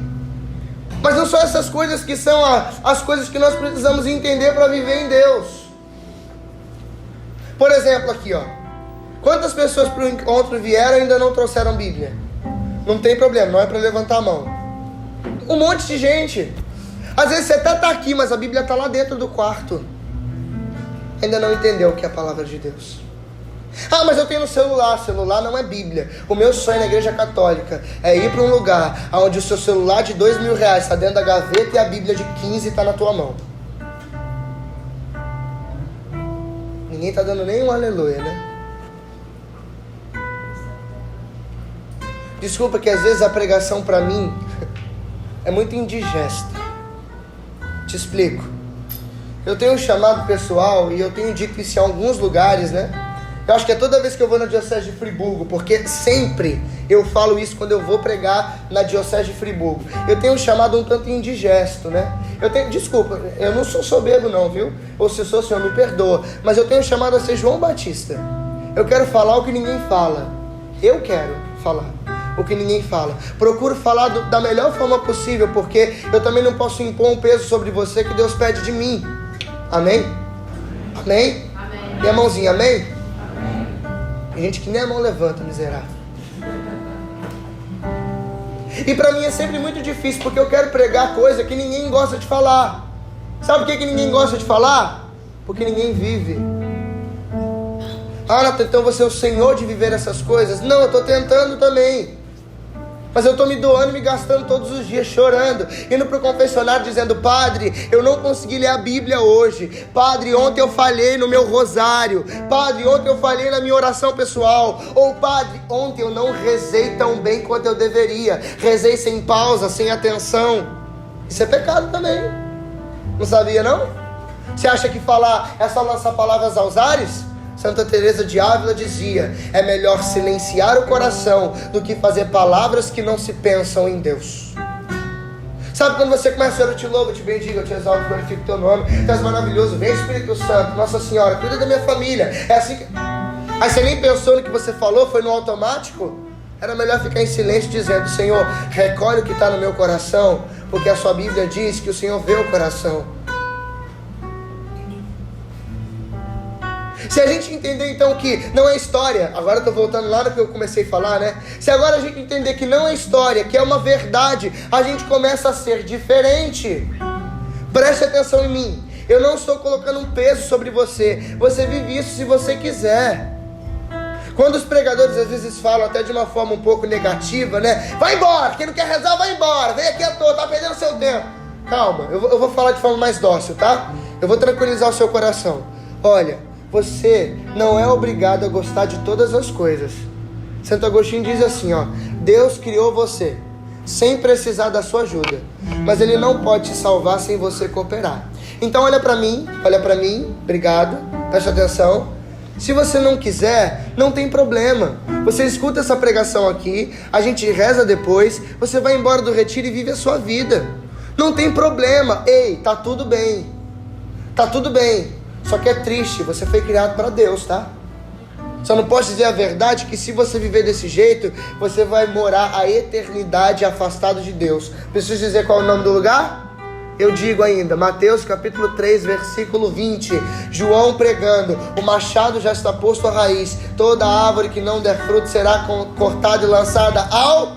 Mas não são essas coisas que são as coisas que nós precisamos entender para viver em Deus. Por exemplo aqui, quantas pessoas para o encontro vieram e ainda não trouxeram Bíblia? Não tem problema, não é para levantar a mão. Um monte de gente. Às vezes você até está aqui, mas a Bíblia está lá dentro do quarto. Ainda não entendeu o que é a palavra de Deus. Mas eu tenho no celular. Celular não é Bíblia. O meu sonho na igreja católica é ir para um lugar onde o seu celular de R$2.000 está dentro da gaveta e a Bíblia de 15 está na tua mão. Ninguém está dando nem um aleluia, né? Desculpa que às vezes a pregação para mim é muito indigesta. Te explico. Eu tenho um chamado pessoal e eu tenho dito isso em alguns lugares, né? Eu acho que é toda vez que eu vou na Diocese de Friburgo, porque sempre eu falo isso quando eu vou pregar na Diocese de Friburgo. Eu tenho um chamado um tanto indigesto, né? Desculpa, eu não sou soberbo não, viu? Ou se eu sou, Senhor, me perdoa. Mas eu tenho um chamado a ser João Batista. Eu quero falar o que ninguém fala. Eu quero falar o que ninguém fala. Procuro falar da melhor forma possível, porque eu também não posso impor um peso sobre você que Deus pede de mim. Amém? Amém? Amém. E a mãozinha, amém? Amém. Tem gente que nem a mão levanta, miserável. E para mim é sempre muito difícil, porque eu quero pregar coisa que ninguém gosta de falar. Sabe por que ninguém gosta de falar? Porque ninguém vive. Ah, Nathan, então você é o senhor de viver essas coisas? Não, eu estou tentando também. Mas eu estou me doando, me gastando todos os dias, chorando, indo para o confessionário dizendo: Padre, eu não consegui ler a Bíblia hoje. Padre, ontem eu falhei no meu rosário. Padre, ontem eu falhei na minha oração pessoal. Ou Padre, ontem eu não rezei tão bem quanto eu deveria. Rezei sem pausa, sem atenção. Isso é pecado também. Não sabia não? Você acha que falar é só lançar palavras aos ares? Santa Teresa de Ávila dizia: é melhor silenciar o coração do que fazer palavras que não se pensam em Deus. Sabe quando você começa a orar: eu te louvo, eu te bendigo, eu te exalto, eu glorifico o teu nome, tu és maravilhoso, vem Espírito Santo, Nossa Senhora, cuida da minha família. É assim que... Aí você nem pensou no que você falou, foi no automático? Era melhor ficar em silêncio dizendo: Senhor, recolhe o que está no meu coração, porque a sua Bíblia diz que o Senhor vê o coração. Se a gente entender então que não é história, agora eu estou voltando lá no que eu comecei a falar, né? Se agora a gente entender que não é história, que é uma verdade, a gente começa a ser diferente. Preste atenção em mim. Eu não estou colocando um peso sobre você. Você vive isso se você quiser. Quando os pregadores às vezes falam até de uma forma um pouco negativa, né? Vai embora, quem não quer rezar vai embora, vem aqui à toa, tá perdendo seu tempo. Calma, eu vou falar de forma mais dócil, tá? Eu vou tranquilizar o seu coração. Olha, você não é obrigado a gostar de todas as coisas. Santo Agostinho diz assim, ó: Deus criou você sem precisar da sua ajuda, mas Ele não pode te salvar sem você cooperar. Então olha para mim, obrigado, preste atenção. Se você não quiser, não tem problema. Você escuta essa pregação aqui, a gente reza depois, você vai embora do retiro e vive a sua vida. Não tem problema. Ei, tá tudo bem. Tá tudo bem. Só que é triste, você foi criado para Deus, tá? Só não posso dizer a verdade que se você viver desse jeito, você vai morar a eternidade afastado de Deus. Preciso dizer qual é o nome do lugar? Eu digo ainda, Mateus capítulo 3, versículo 20. João pregando: o machado já está posto à raiz. Toda árvore que não der fruto será cortada e lançada ao...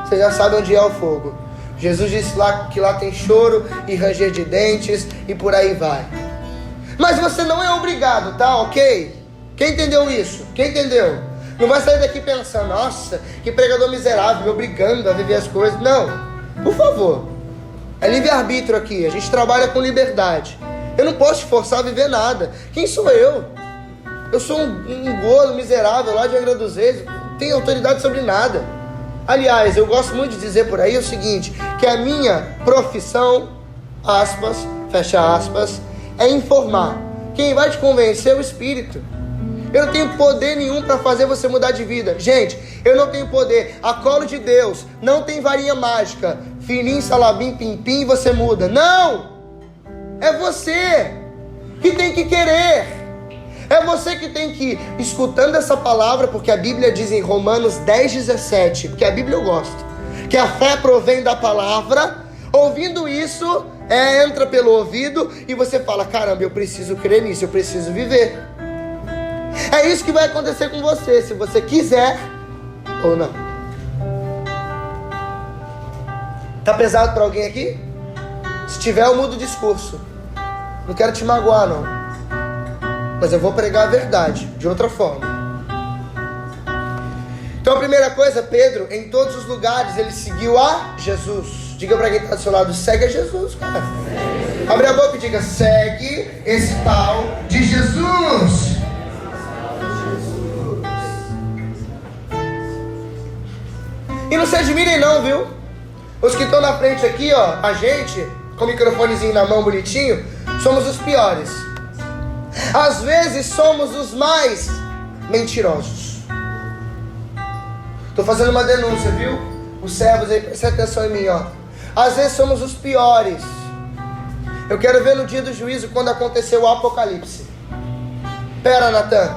Você já sabe onde é o fogo. Jesus disse lá que lá tem choro e ranger de dentes e por aí vai. Mas você não é obrigado, tá? Ok? Quem entendeu isso? Quem entendeu? Não vai sair daqui pensando: nossa, que pregador miserável, me obrigando a viver as coisas. Não, por favor. É livre-arbítrio aqui, a gente trabalha com liberdade. Eu não posso te forçar a viver nada. Quem sou eu? Eu sou um gordo miserável lá de Angra dos Reis, não tenho autoridade sobre nada. Aliás, eu gosto muito de dizer por aí o seguinte, que a minha profissão, aspas, fecha aspas, é informar. Quem vai te convencer é o Espírito. Eu não tenho poder nenhum para fazer você mudar de vida. Gente, eu não tenho poder. A colo de Deus não tem varinha mágica. Fininho, salabim, pim-pim, você muda. Não! É você que tem que querer. É você que tem que ir escutando essa palavra, porque a Bíblia diz em Romanos 10:17, porque a Bíblia eu gosto, que a fé provém da palavra. Ouvindo isso, entra pelo ouvido e você fala: caramba, eu preciso crer nisso, eu preciso viver. É isso que vai acontecer com você, se você quiser ou não. Tá pesado para alguém aqui? Se tiver, eu mudo o discurso. Não quero te magoar, não. Mas eu vou pregar a verdade, de outra forma. Então a primeira coisa, Pedro, em todos os lugares, ele seguiu a Jesus. Diga para quem está do seu lado: segue a Jesus, cara. Abre a boca e diga: segue esse tal de Jesus. E não se admirem não, viu? Os que estão na frente aqui, ó, a gente, com o microfonezinho na mão bonitinho, somos os piores. Às vezes somos os mais mentirosos. Estou fazendo uma denúncia, viu? Os servos aí, presta atenção em mim, ó. Às vezes somos os piores. Eu quero ver no dia do juízo, quando aconteceu o Apocalipse. Pera, Nathan.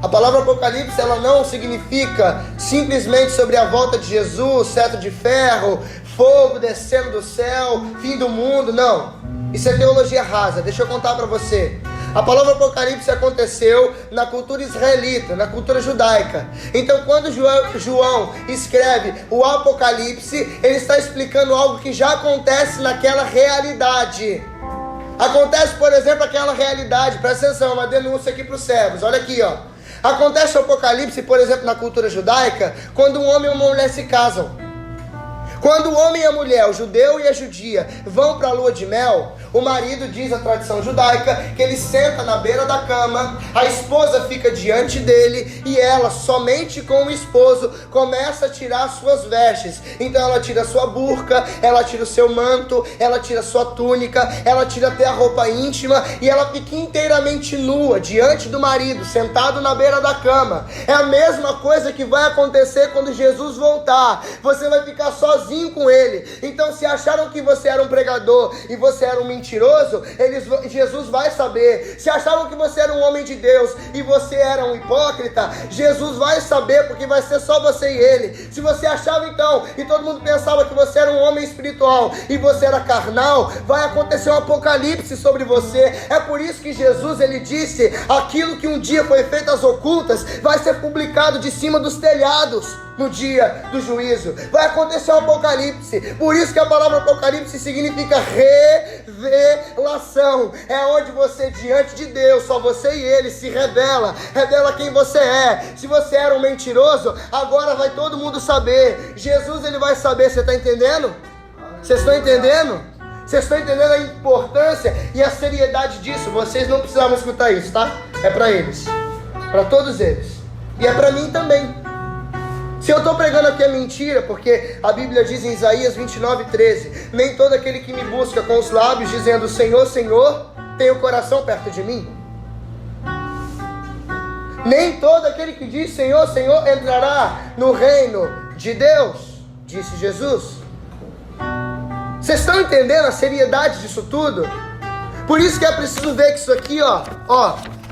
A palavra Apocalipse, ela não significa simplesmente sobre a volta de Jesus, cetro de ferro, fogo descendo do céu, fim do mundo. Não. Isso é teologia rasa. Deixa eu contar para você. A palavra Apocalipse aconteceu na cultura israelita, na cultura judaica. Então, quando João escreve o Apocalipse, ele está explicando algo que já acontece naquela realidade. Acontece, por exemplo, aquela realidade, presta atenção, uma denúncia aqui para os servos, olha aqui, ó. Acontece o Apocalipse, por exemplo, na cultura judaica, quando um homem e uma mulher se casam. Quando o homem e a mulher, o judeu e a judia, vão para a lua de mel, o marido, diz a tradição judaica, que ele senta na beira da cama, a esposa fica diante dele e ela, somente com o esposo, começa a tirar suas vestes. Então ela tira sua burca, ela tira o seu manto, ela tira sua túnica, ela tira até a roupa íntima e ela fica inteiramente nua diante do marido, sentado na beira da cama. É a mesma coisa que vai acontecer quando Jesus voltar. Você vai ficar sozinho com ele. Então, se acharam que você era um pregador e você era um mentiroso, Jesus vai saber. Se acharam que você era um homem de Deus e você era um hipócrita, Jesus vai saber, porque vai ser só você e ele. Se você achava então, e todo mundo pensava que você era um homem espiritual e você era carnal, vai acontecer um apocalipse sobre você. É por isso que Jesus, ele disse, aquilo que um dia foi feito às ocultas, vai ser publicado de cima dos telhados no dia do juízo. Vai acontecer um apocalipse. Por isso que a palavra apocalipse significa revelação. É onde você, diante de Deus, só você e ele se revela quem você é. Se você era um mentiroso, agora vai todo mundo saber. Jesus, ele vai saber. Você está entendendo? Vocês estão entendendo? Vocês estão entendendo a importância e a seriedade disso? Vocês não precisavam escutar isso, tá? É para eles, para todos eles, e é para mim também. Se eu estou pregando aqui a mentira, porque a Bíblia diz em Isaías 29:13, nem todo aquele que me busca com os lábios dizendo Senhor, Senhor, tem o coração perto de mim. Nem todo aquele que diz Senhor, Senhor entrará no reino de Deus, disse Jesus. Vocês estão entendendo a seriedade disso tudo? Por isso que é preciso ver que isso aqui,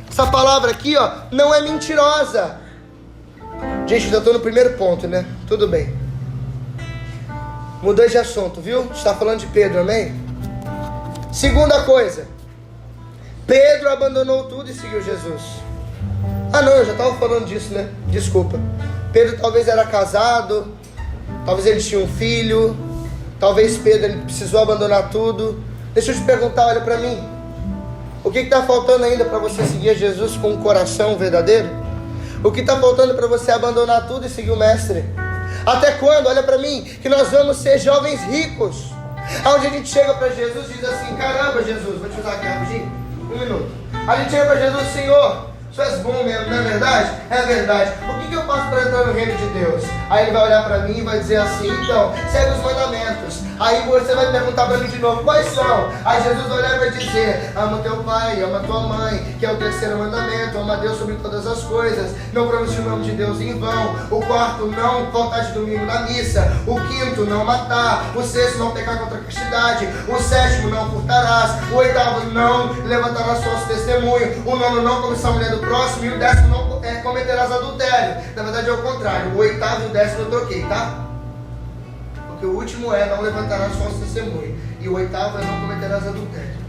essa palavra aqui, não é mentirosa. Gente, já estou no primeiro ponto, né? Tudo bem. Mudei de assunto, viu? A gente está falando de Pedro, amém? Segunda coisa. Pedro abandonou tudo e seguiu Jesus. Ah não, eu já estava falando disso, né? Desculpa. Pedro talvez era casado, talvez ele tinha um filho, talvez Pedro ele precisou abandonar tudo. Deixa eu te perguntar, olha para mim. O que está faltando ainda para você seguir Jesus com um coração verdadeiro? O que está faltando para você abandonar tudo e seguir o Mestre? Até quando, olha para mim, que nós vamos ser jovens ricos? Onde a gente chega para Jesus e diz assim, caramba Jesus, vou te usar aqui rapidinho, 1 minuto. A gente chega para Jesus, Senhor, tu és bom mesmo, não é verdade? É verdade. O que eu faço para entrar no reino de Deus? Aí ele vai olhar para mim e vai dizer assim, então, segue os mandamentos. Aí você vai perguntar para mim de novo, quais são? Aí Jesus vai olhar e vai dizer, ama teu pai, ama tua mãe, que é o 3º mandamento, ama Deus sobre todas as coisas, não pronuncie o nome de Deus em vão. O 4, não faltar de domingo na missa. O 5, não matar. O 6, não pecar contra a castidade. O 7, não furtarás. O 8, não levantarás falso testemunho. O 9, não cobiçar a mulher do próximo. E o 10, não cometerás adultério. Na verdade é o contrário, o 8º e o 10º eu troquei, tá? Porque o último é não levantarás falso testemunho. E o 8º é não cometerás adultério.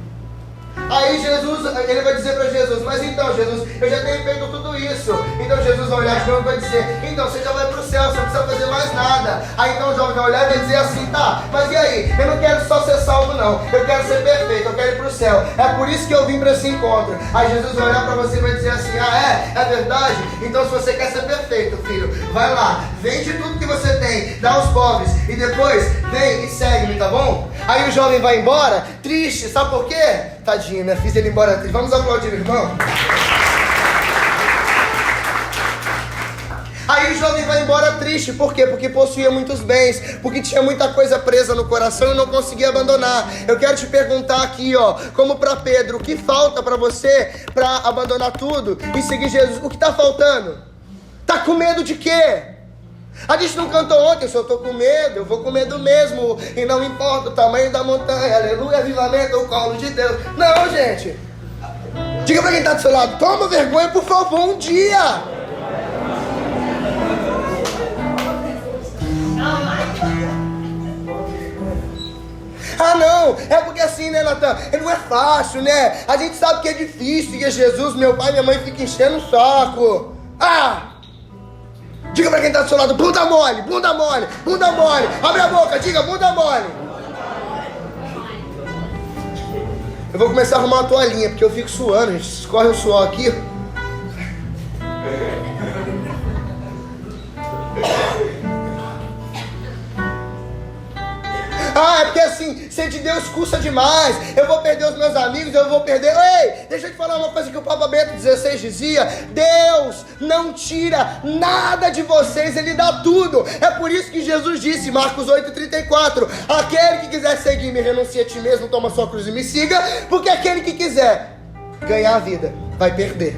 Aí Jesus, ele vai dizer para Jesus, mas então Jesus, eu já tenho feito tudo isso. Então Jesus vai olhar de novo e vai dizer, então você já vai para o céu, você não precisa fazer mais nada. Aí então o jovem vai olhar e vai dizer assim, tá, mas e aí? Eu não quero só ser salvo não, eu quero ser perfeito, eu quero ir para o céu. É por isso que eu vim para esse encontro. Aí Jesus vai olhar para você e vai dizer assim, é verdade? Então se você quer ser perfeito, filho, vai lá, vende tudo que você tem, dá aos pobres e depois vem e segue-me, tá bom? Aí o jovem vai embora, triste, sabe por quê? Tadinho, né? Fiz ele embora triste. Vamos aplaudir, irmão. Aí o jovem vai embora triste, por quê? Porque possuía muitos bens, porque tinha muita coisa presa no coração e não conseguia abandonar. Eu quero te perguntar aqui, como para Pedro, o que falta para você para abandonar tudo e seguir Jesus? O que está faltando? Tá com medo de quê? A gente não cantou ontem, se eu estou com medo, eu vou com medo mesmo, e não importa o tamanho da montanha, aleluia, avivamento, o colo de Deus. Não, gente, diga para quem está do seu lado, toma vergonha por favor um dia. Ah não, é porque assim, né, Natan? Não é fácil, né? A gente sabe que é difícil seguir Jesus. Meu pai e minha mãe ficam enchendo o saco. Diga pra quem tá do seu lado: bunda mole, bunda mole, bunda mole. Abre a boca, diga: bunda mole. Eu vou começar a arrumar uma toalhinha, porque eu fico suando, gente. Escorre o suor aqui. É porque assim, ser de Deus custa demais. Eu vou perder os meus amigos, eu vou perder... Ei, deixa eu te falar uma coisa que o Papa Bento XVI dizia: Deus não tira nada de vocês, Ele dá tudo. É por isso que Jesus disse, Marcos 8,34: aquele que quiser seguir-me, renuncie a ti mesmo, toma sua cruz e me siga. Porque aquele que quiser ganhar a vida, vai perder.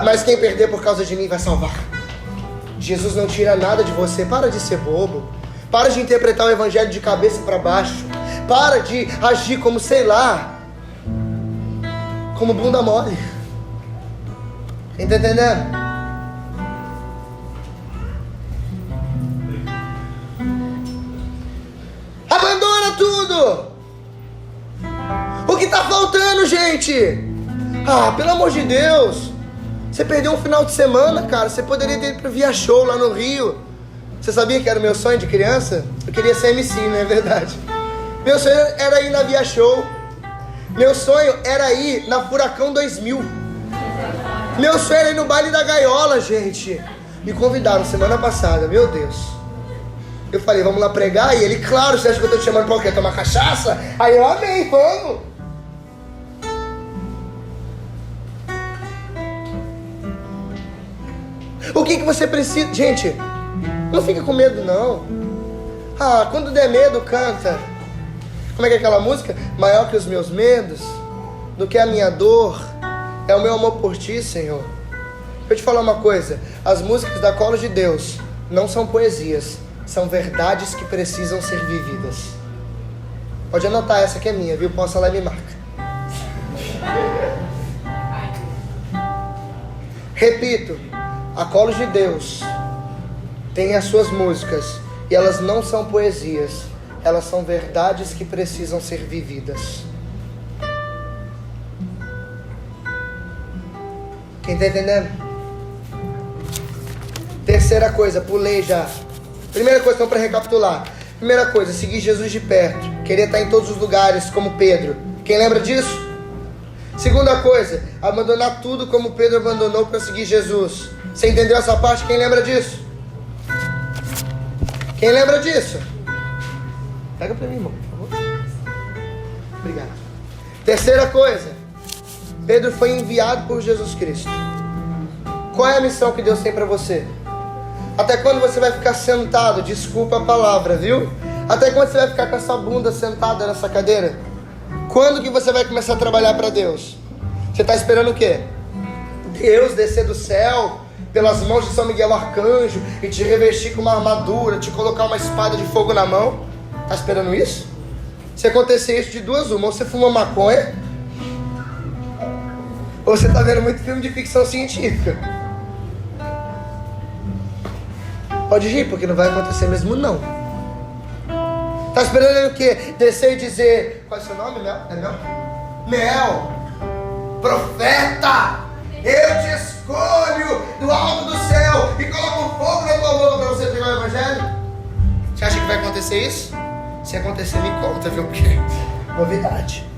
Mas quem perder por causa de mim, vai salvar. Jesus não tira nada de você. Para de ser bobo. Para de interpretar o evangelho de cabeça para baixo. Para de agir como, sei lá, como bunda mole. Quem está entendendo? Abandona tudo. O que está faltando, gente? Pelo amor de Deus. Você perdeu um final de semana, cara. Você poderia ter ido para o Via Show lá no Rio. Você sabia que era o meu sonho de criança? Eu queria ser MC, não é verdade? Meu sonho era ir na Via Show. Meu sonho era ir na Furacão 2000. Meu sonho era ir no baile da gaiola, gente. Me convidaram semana passada, meu Deus. Eu falei: vamos lá pregar? E ele: claro, você acha que eu tô te chamando pra o quê? Tomar cachaça? Aí eu: amei, vamos. O que você precisa? Gente, não fica com medo não. Quando der medo, canta. Como é que é aquela música? Maior que os meus medos, do que a minha dor, é o meu amor por ti, Senhor. Deixa eu te falar uma coisa: as músicas da Colo de Deus não são poesias, são verdades que precisam ser vividas. Pode anotar, essa que é minha, viu? Posta lá e me marca. Repito, a Colo de Deus tem as suas músicas, e elas não são poesias, elas são verdades que precisam ser vividas. Quem está entendendo? Terceira coisa, pulei já. Primeira coisa, então, para recapitular. Primeira coisa, seguir Jesus de perto. Querer estar em todos os lugares, como Pedro. Quem lembra disso? Segunda coisa, abandonar tudo como Pedro abandonou para seguir Jesus. Você entendeu essa parte? Quem lembra disso? Quem lembra disso? Pega para mim, irmão, por favor. Obrigado. Terceira coisa, Pedro foi enviado por Jesus Cristo. Qual é a missão que Deus tem para você? Até quando você vai ficar sentado? Desculpa a palavra, viu? Até quando você vai ficar com essa bunda sentada nessa cadeira? Quando que você vai começar a trabalhar para Deus? Você está esperando o quê? Deus descer do céu pelas mãos de São Miguel Arcanjo e te revestir com uma armadura, te colocar uma espada de fogo na mão? Está esperando isso? Se acontecer isso, de duas uma: ou você fuma maconha, ou você está vendo muito filme de ficção científica. Pode rir, porque não vai acontecer mesmo não. Tá esperando o quê? Descer e dizer: qual é o seu nome, Mel? É Mel? Mel, profeta, eu te escolho do alto do céu e coloco fogo na tua boca para você pegar o evangelho? Você acha que vai acontecer isso? Se acontecer, me conta, viu? Porque novidade.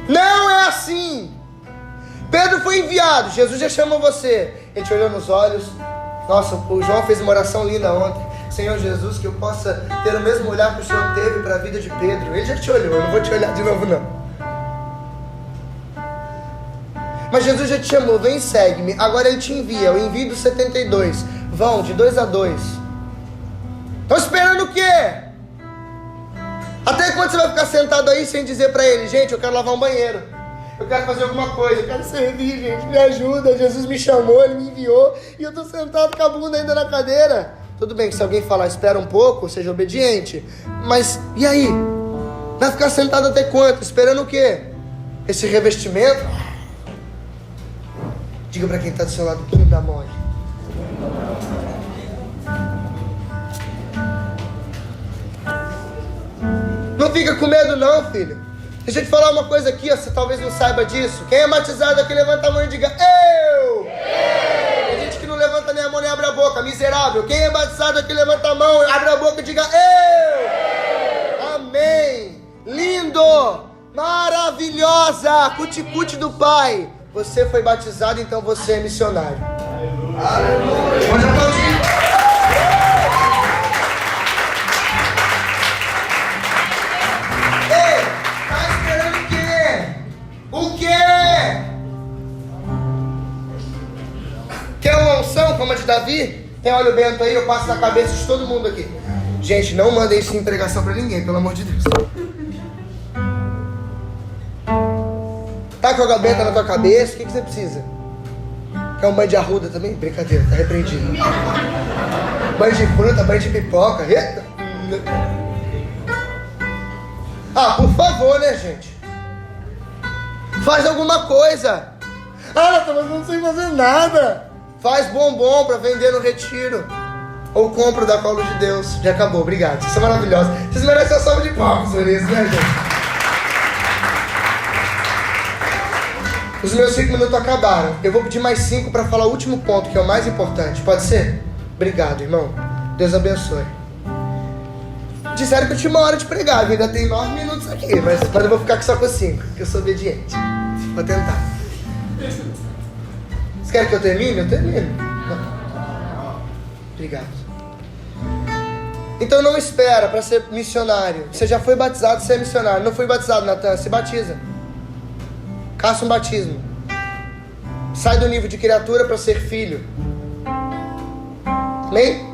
Não é assim. Pedro foi enviado, Jesus já chamou você. Ele te olhou nos olhos. Nossa, o João fez uma oração linda ontem. Senhor Jesus, que eu possa ter o mesmo olhar que o Senhor teve para a vida de Pedro. Ele já te olhou, eu não vou te olhar de novo não. Mas Jesus já te chamou: vem, segue-me. Agora Ele te envia, o envio dos 72. Vão de 2 a 2. Estão esperando o quê? Até quando você vai ficar sentado aí sem dizer para Ele: gente, eu quero lavar um banheiro, eu quero fazer alguma coisa, eu quero servir, gente, me ajuda. Jesus me chamou, Ele me enviou, e eu estou sentado com a bunda ainda na cadeira. Tudo bem que se alguém falar: espera um pouco, seja obediente. Mas e aí? Vai ficar sentado até quanto? Esperando o quê? Esse revestimento? Diga para quem está do seu lado: bunda mole. Não fica com medo não, filho. Deixa eu te falar uma coisa aqui, ó, você talvez não saiba disso. Quem é batizado aqui, levanta a mão e diga: eu! Tem gente que não levanta nem a mão nem abre a boca, miserável. Quem é batizado aqui, levanta a mão, abre a boca e diga: eu! Amém! Lindo! Maravilhosa! Cuticute do Pai! Você foi batizado, então você é missionário. Aleluia! Pode aplaudir! Ei! Tá esperando o quê? O quê? Quer uma unção como a de Davi? Tem óleo bento aí? Eu passo na cabeça de todo mundo aqui. Gente, não mandem isso em pregação pra ninguém, pelo amor de Deus. Tá com a gabeta na tua cabeça, o que você precisa? Quer um banho de arruda também? Brincadeira, tá repreendido. Banho de fruta, banho de pipoca. Eita. Ah, por favor, né, gente? Faz alguma coisa. Ah, mas eu não sei fazer nada. Faz bombom pra vender no retiro. Ou compro da Colo de Deus. Já acabou, obrigado. Vocês são maravilhosos. Vocês merecem a salva de palmas por isso, né, gente? Os meus 5 minutos acabaram. Eu vou pedir mais 5 para falar o último ponto, que é o mais importante. Pode ser? Obrigado, irmão. Deus abençoe. Disseram que eu tinha uma hora de pregar. Eu ainda tenho 9 minutos aqui. Mas eu vou ficar só com 5, porque eu sou obediente. Vou tentar. Vocês querem que eu termine? Eu termino. Obrigado. Então não espera para ser missionário. Você já foi batizado, você é missionário. Não foi batizado, Natan? Se batiza. Caça um batismo. Sai do nível de criatura para ser filho. Amém?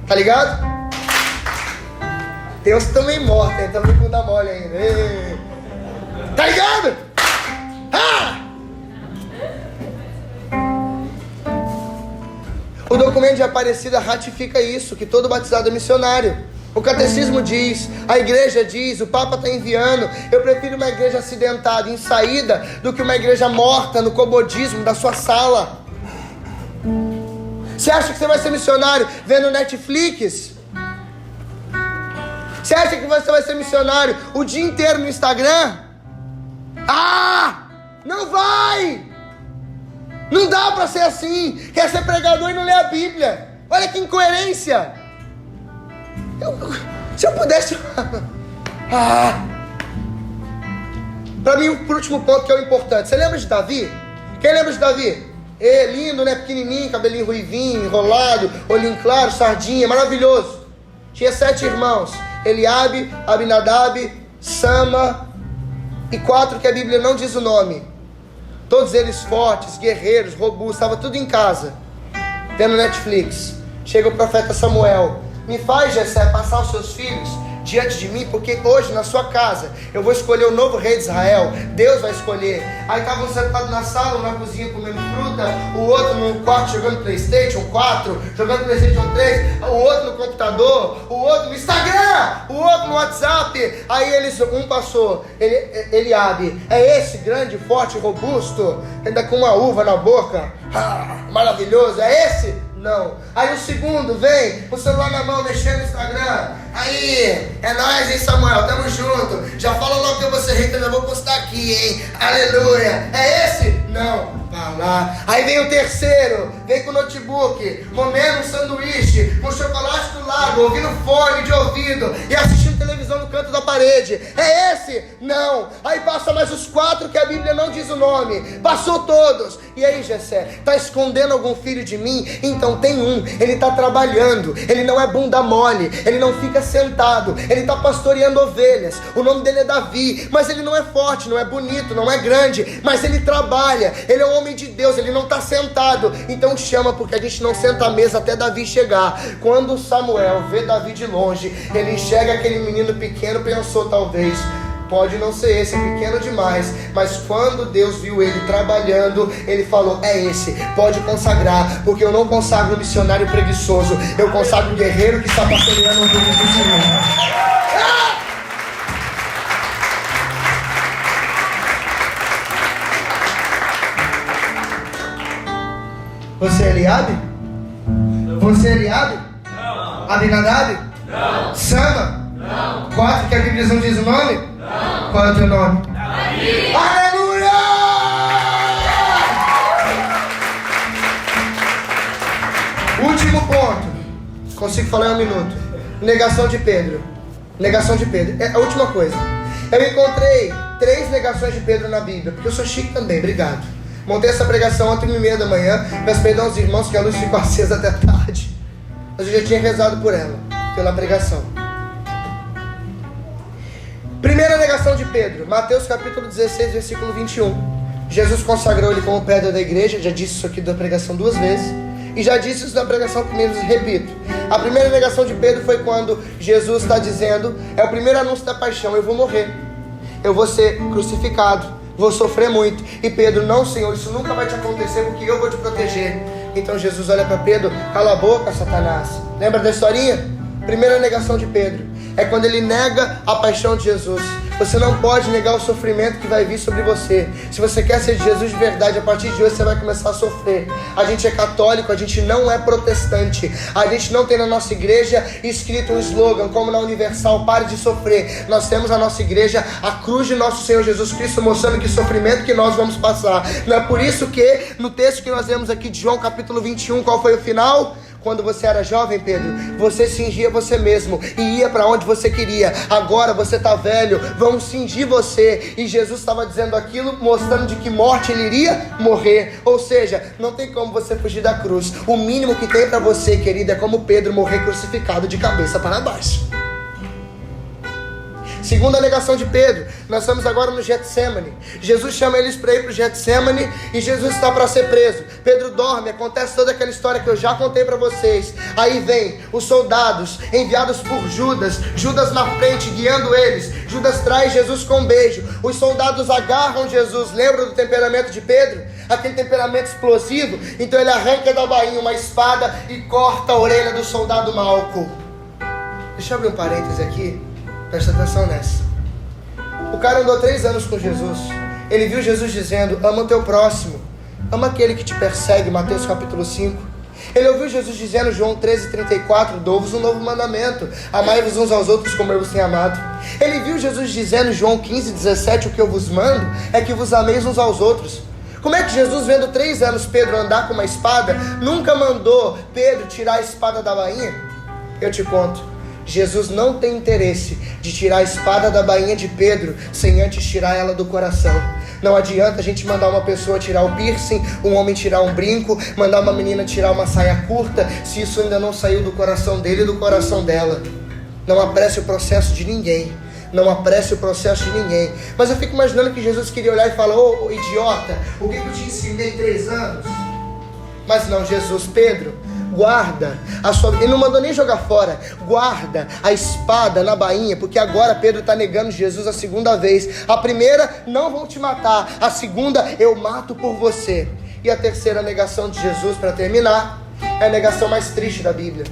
Tá ligado? Tem uns que estão meio mortos, estão meio com da mole ainda. Ei. Tá ligado? Ah! O documento de Aparecida ratifica isso, que todo batizado é missionário. O catecismo diz, a igreja diz, o Papa está enviando. Eu prefiro uma igreja acidentada em saída do que uma igreja morta no comodismo da sua sala. Você acha que você vai ser missionário vendo Netflix? Você acha que você vai ser missionário o dia inteiro no Instagram? Ah! Não vai! Não dá para ser assim. Quer ser pregador e não lê a Bíblia. Olha que incoerência. Se eu pudesse... Para mim, o último ponto que é o importante. Você lembra de Davi? Quem lembra de Davi? Lindo, né? Pequenininho, cabelinho ruivinho, enrolado, olhinho claro, sardinha, maravilhoso. Tinha 7 irmãos. Eliabe, Abinadab, Sama e 4 que a Bíblia não diz o nome. Todos eles fortes, guerreiros, robustos, estava tudo em casa, vendo Netflix. Chega o profeta Samuel. Me faz, Jessé, passar os seus filhos diante de mim, porque hoje na sua casa eu vou escolher o novo rei de Israel. Deus vai escolher. Aí estavam sentados na sala, um na cozinha comendo fruta, o outro no quarto jogando Playstation 4, jogando Playstation 3, o outro no computador, o outro no Instagram, o outro no WhatsApp. Aí um passou, Eliabe, é esse grande, forte, robusto, ainda com uma uva na boca, maravilhoso, é esse? Não. Aí o segundo vem, com o celular na mão, mexendo no Instagram. Aí, é nóis, hein, Samuel, tamo junto. Já fala logo que eu vou ser rei, eu vou postar aqui, hein. Aleluia. É esse? Não. Vai lá. Aí vem o terceiro, vem com o notebook, comendo um sanduíche, com chocolate do lago, ouvindo fone de ouvido e assistindo televisão no canto da parede. É esse? Não. Aí passa mais os 4 que a Bíblia não diz o nome. Passou todos. E aí, Jessé, tá escondendo algum filho de mim? Então tem um, ele tá trabalhando, ele não é bunda mole, ele não fica sentado, ele tá pastoreando ovelhas. O nome dele é Davi, mas ele não é forte, não é bonito, não é grande, mas ele trabalha, ele é um homem de Deus, ele não está sentado. Então chama, porque a gente não senta à mesa até Davi chegar. Quando Samuel vê Davi de longe, ele enxerga aquele menino pequeno, pensou, talvez pode não ser esse, pequeno demais, mas quando Deus viu ele trabalhando, ele falou, é esse, pode consagrar, porque eu não consagro um missionário preguiçoso, eu consagro um guerreiro que está pastoreando o Deus do Senhor. Você é Eliabe? Você é Eliabe? Não. Abinadab? Não. Sama? Não. Não. 4, que a Bíblia não diz o nome? Não. Qual é o teu nome? Davi. Aleluia! Último ponto. Consigo falar em 1 minuto. Negação de Pedro. Negação de Pedro. É a última coisa. Eu encontrei 3 negações de Pedro na Bíblia, porque eu sou chique também, obrigado. Montei essa pregação ontem 1h30 da manhã. Peço perdão aos irmãos que a luz ficou acesa até tarde, mas eu já tinha rezado por ela, pela pregação. Primeira negação de Pedro, Mateus capítulo 16, versículo 21. Jesus consagrou ele como pedra da igreja. Já disse isso aqui da pregação 2 vezes, e já disse isso na pregação primeiro, repito. A primeira negação de Pedro foi quando Jesus está dizendo, é o primeiro anúncio da paixão: eu vou morrer, eu vou ser crucificado, vou sofrer muito. E Pedro: não, Senhor, isso nunca vai te acontecer, porque eu vou te proteger. Então Jesus olha para Pedro: cala a boca, Satanás. Lembra da historinha? Primeira negação de Pedro é quando ele nega a paixão de Jesus. Você não pode negar o sofrimento que vai vir sobre você. Se você quer ser de Jesus de verdade, a partir de hoje você vai começar a sofrer. A gente é católico, a gente não é protestante. A gente não tem na nossa igreja escrito um slogan como na Universal: pare de sofrer. Nós temos na nossa igreja a cruz de nosso Senhor Jesus Cristo, mostrando que sofrimento que nós vamos passar. Não é por isso que no texto que nós lemos aqui de João capítulo 21, qual foi o final? Quando você era jovem, Pedro, você cingia você mesmo e ia para onde você queria. Agora você está velho, vão cingir você. E Jesus estava dizendo aquilo, mostrando de que morte ele iria morrer. Ou seja, não tem como você fugir da cruz. O mínimo que tem para você, querido, é como Pedro morrer crucificado de cabeça para baixo. Segunda negação de Pedro, nós estamos agora no Getsemane. Jesus chama eles para ir para o Getsemane e Jesus está para ser preso. Pedro dorme, acontece toda aquela história que eu já contei para vocês. Aí vem os soldados enviados por Judas, Judas na frente guiando eles. Judas traz Jesus com um beijo. Os soldados agarram Jesus. Lembra do temperamento de Pedro? Aquele temperamento explosivo. Então ele arranca da bainha uma espada e corta a orelha do soldado Malco. Deixa eu abrir um parêntese aqui. Presta atenção nessa. O cara andou 3 anos com Jesus. Ele viu Jesus dizendo: ama o teu próximo, ama aquele que te persegue, Mateus capítulo 5. Ele ouviu Jesus dizendo, João 13:34, dou-vos um novo mandamento: amai-vos uns aos outros como eu vos tenho amado. Ele viu Jesus dizendo, João 15:17, o que eu vos mando é que vos ameis uns aos outros. Como é que Jesus, vendo 3 anos Pedro andar com uma espada, nunca mandou Pedro tirar a espada da bainha? Eu te conto. Jesus não tem interesse de tirar a espada da bainha de Pedro sem antes tirar ela do coração. Não adianta a gente mandar uma pessoa tirar o piercing, um homem tirar um brinco, mandar uma menina tirar uma saia curta, se isso ainda não saiu do coração dele e do coração dela. Não apresse o processo de ninguém. Não apresse o processo de ninguém. Mas eu fico imaginando que Jesus queria olhar e falar: ô idiota, o que eu te ensinei 3 anos? Mas não, Jesus: Pedro, guarda a sua... Ele não mandou nem jogar fora. Guarda a espada na bainha, porque agora Pedro está negando Jesus a 2ª vez. A primeira, não vão te matar. A segunda, eu mato por você. E a terceira negação de Jesus, para terminar, é a negação mais triste da Bíblia.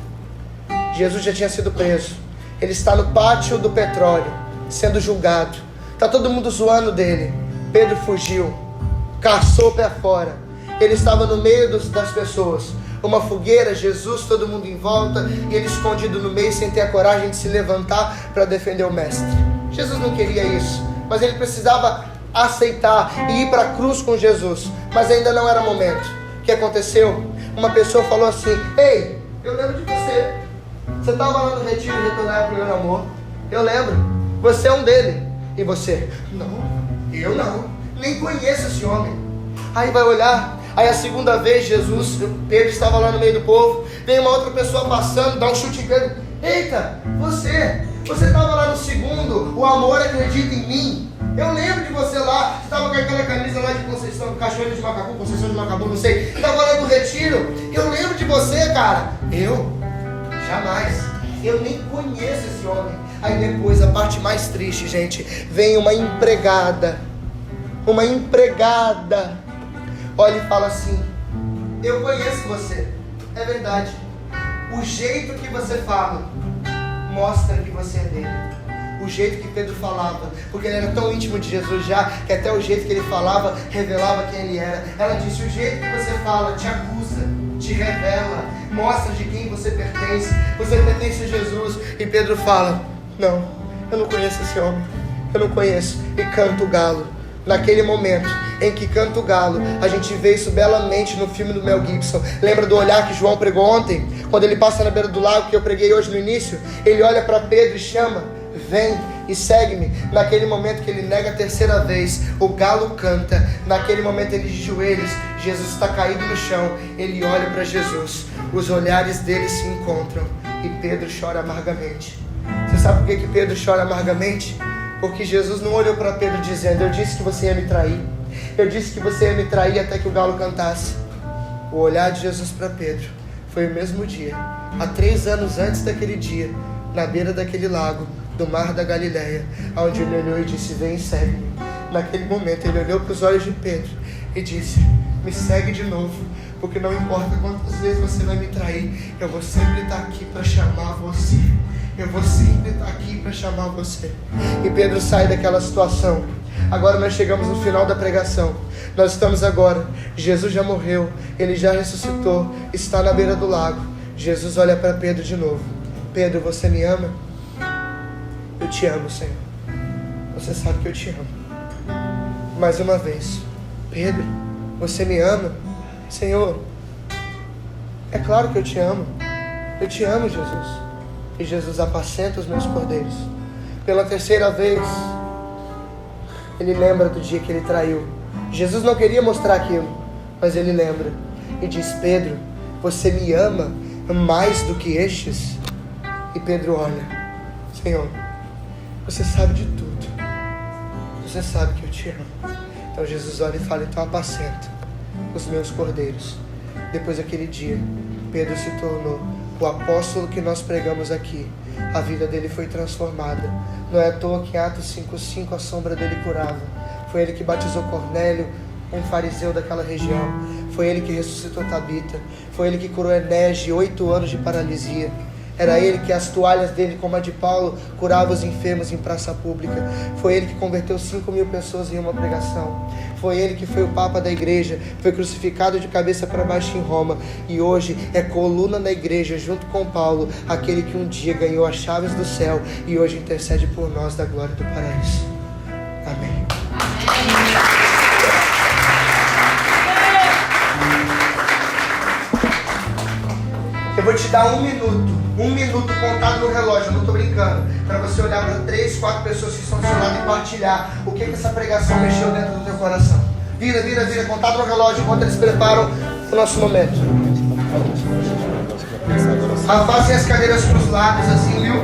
Jesus já tinha sido preso. Ele está no pátio do petróleo, sendo julgado. Está todo mundo zoando dele. Pedro fugiu, caçou o pé fora. Ele estava no meio das pessoas. Uma fogueira, Jesus, todo mundo em volta, e ele escondido no meio, sem ter a coragem de se levantar para defender o mestre. Jesus não queria isso, mas ele precisava aceitar e ir para a cruz com Jesus, mas ainda não era momento. O que aconteceu? Uma pessoa falou assim: ei, eu lembro de você. Você estava lá no retiro, retornar para o meu amor. Eu lembro, você é um dele. E você? Não, eu não, nem conheço esse homem. Aí vai olhar. Aí a 2ª vez Pedro estava lá no meio do povo, vem uma outra pessoa passando, dá um chute em Pedro: eita, você estava lá no 2º, o amor acredita em mim. Eu lembro de você lá, você estava com aquela camisa lá de Conceição, Cachoeira de Macabu, Conceição de Macabu, não sei, estava lá no retiro. Eu lembro de você, cara. Eu? Jamais. Eu nem conheço esse homem. Aí depois, a parte mais triste, gente, vem uma empregada, olha e fala assim: eu conheço você, é verdade. O jeito que você fala mostra que você é dele. O jeito que Pedro falava, porque ele era tão íntimo de Jesus já, que até o jeito que ele falava revelava quem ele era. Ela disse: o jeito que você fala te acusa, te revela, mostra de quem você pertence. Você pertence a Jesus. E Pedro fala: não, eu não conheço esse homem, eu não conheço. E canta o galo. Naquele momento em que canta o galo, a gente vê isso belamente no filme do Mel Gibson. Lembra do olhar que João pregou ontem? Quando ele passa na beira do lago, que eu preguei hoje no início, ele olha para Pedro e chama: vem e segue-me. Naquele momento que ele nega a terceira vez, o galo canta. Naquele momento ele de joelhos, Jesus está caído no chão, ele olha para Jesus, os olhares deles se encontram e Pedro chora amargamente. Você sabe por que Pedro chora amargamente? Porque Jesus não olhou para Pedro dizendo: eu disse que você ia me trair, eu disse que você ia me trair até que o galo cantasse. O olhar de Jesus para Pedro foi o mesmo dia, há 3 anos antes daquele dia, na beira daquele lago do mar da Galileia, onde ele olhou e disse: vem e segue-me. Naquele momento ele olhou para os olhos de Pedro e disse: me segue de novo, porque não importa quantas vezes você vai me trair, eu vou sempre estar aqui para chamar você. Eu vou sempre estar aqui para chamar você. E Pedro sai daquela situação. Agora nós chegamos no final da pregação. Nós estamos agora, Jesus já morreu, ele já ressuscitou, está na beira do lago. Jesus olha para Pedro de novo: Pedro, você me ama? Eu te amo, Senhor. Você sabe que eu te amo. Mais uma vez: Pedro, você me ama? Senhor, é claro que eu te amo. Eu te amo, Jesus. E Jesus apacenta os meus cordeiros. Pela terceira vez, ele lembra do dia que ele traiu. Jesus não queria mostrar aquilo, mas ele lembra e diz: Pedro, você me ama mais do que estes? E Pedro olha: Senhor, você sabe de tudo, você sabe que eu te amo. Então Jesus olha e fala: então apacenta os meus cordeiros. Depois daquele dia, Pedro se tornou o apóstolo que nós pregamos aqui. A vida dele foi transformada. Não é à toa que em Atos 5:5 a sombra dele curava. Foi ele que batizou Cornélio, um fariseu daquela região. Foi ele que ressuscitou Tabita. Foi ele que curou Enés de 8 anos de paralisia. Era ele que as toalhas dele, como a de Paulo, curava os enfermos em praça pública. Foi ele que converteu 5.000 pessoas em uma pregação. Foi ele que foi o Papa da igreja, foi crucificado de cabeça para baixo em Roma. E hoje é coluna na igreja, junto com Paulo, aquele que um dia ganhou as chaves do céu e hoje intercede por nós da glória do paraíso. Amém. Eu vou te dar 1 minuto contado no relógio, eu não estou brincando, para você olhar para 3, 4 pessoas que estão do seu lado e partilhar o que essa pregação mexeu dentro do teu coração. Vira, contado no relógio enquanto eles preparam o nosso momento. Afastem as cadeiras para os lados, assim, viu?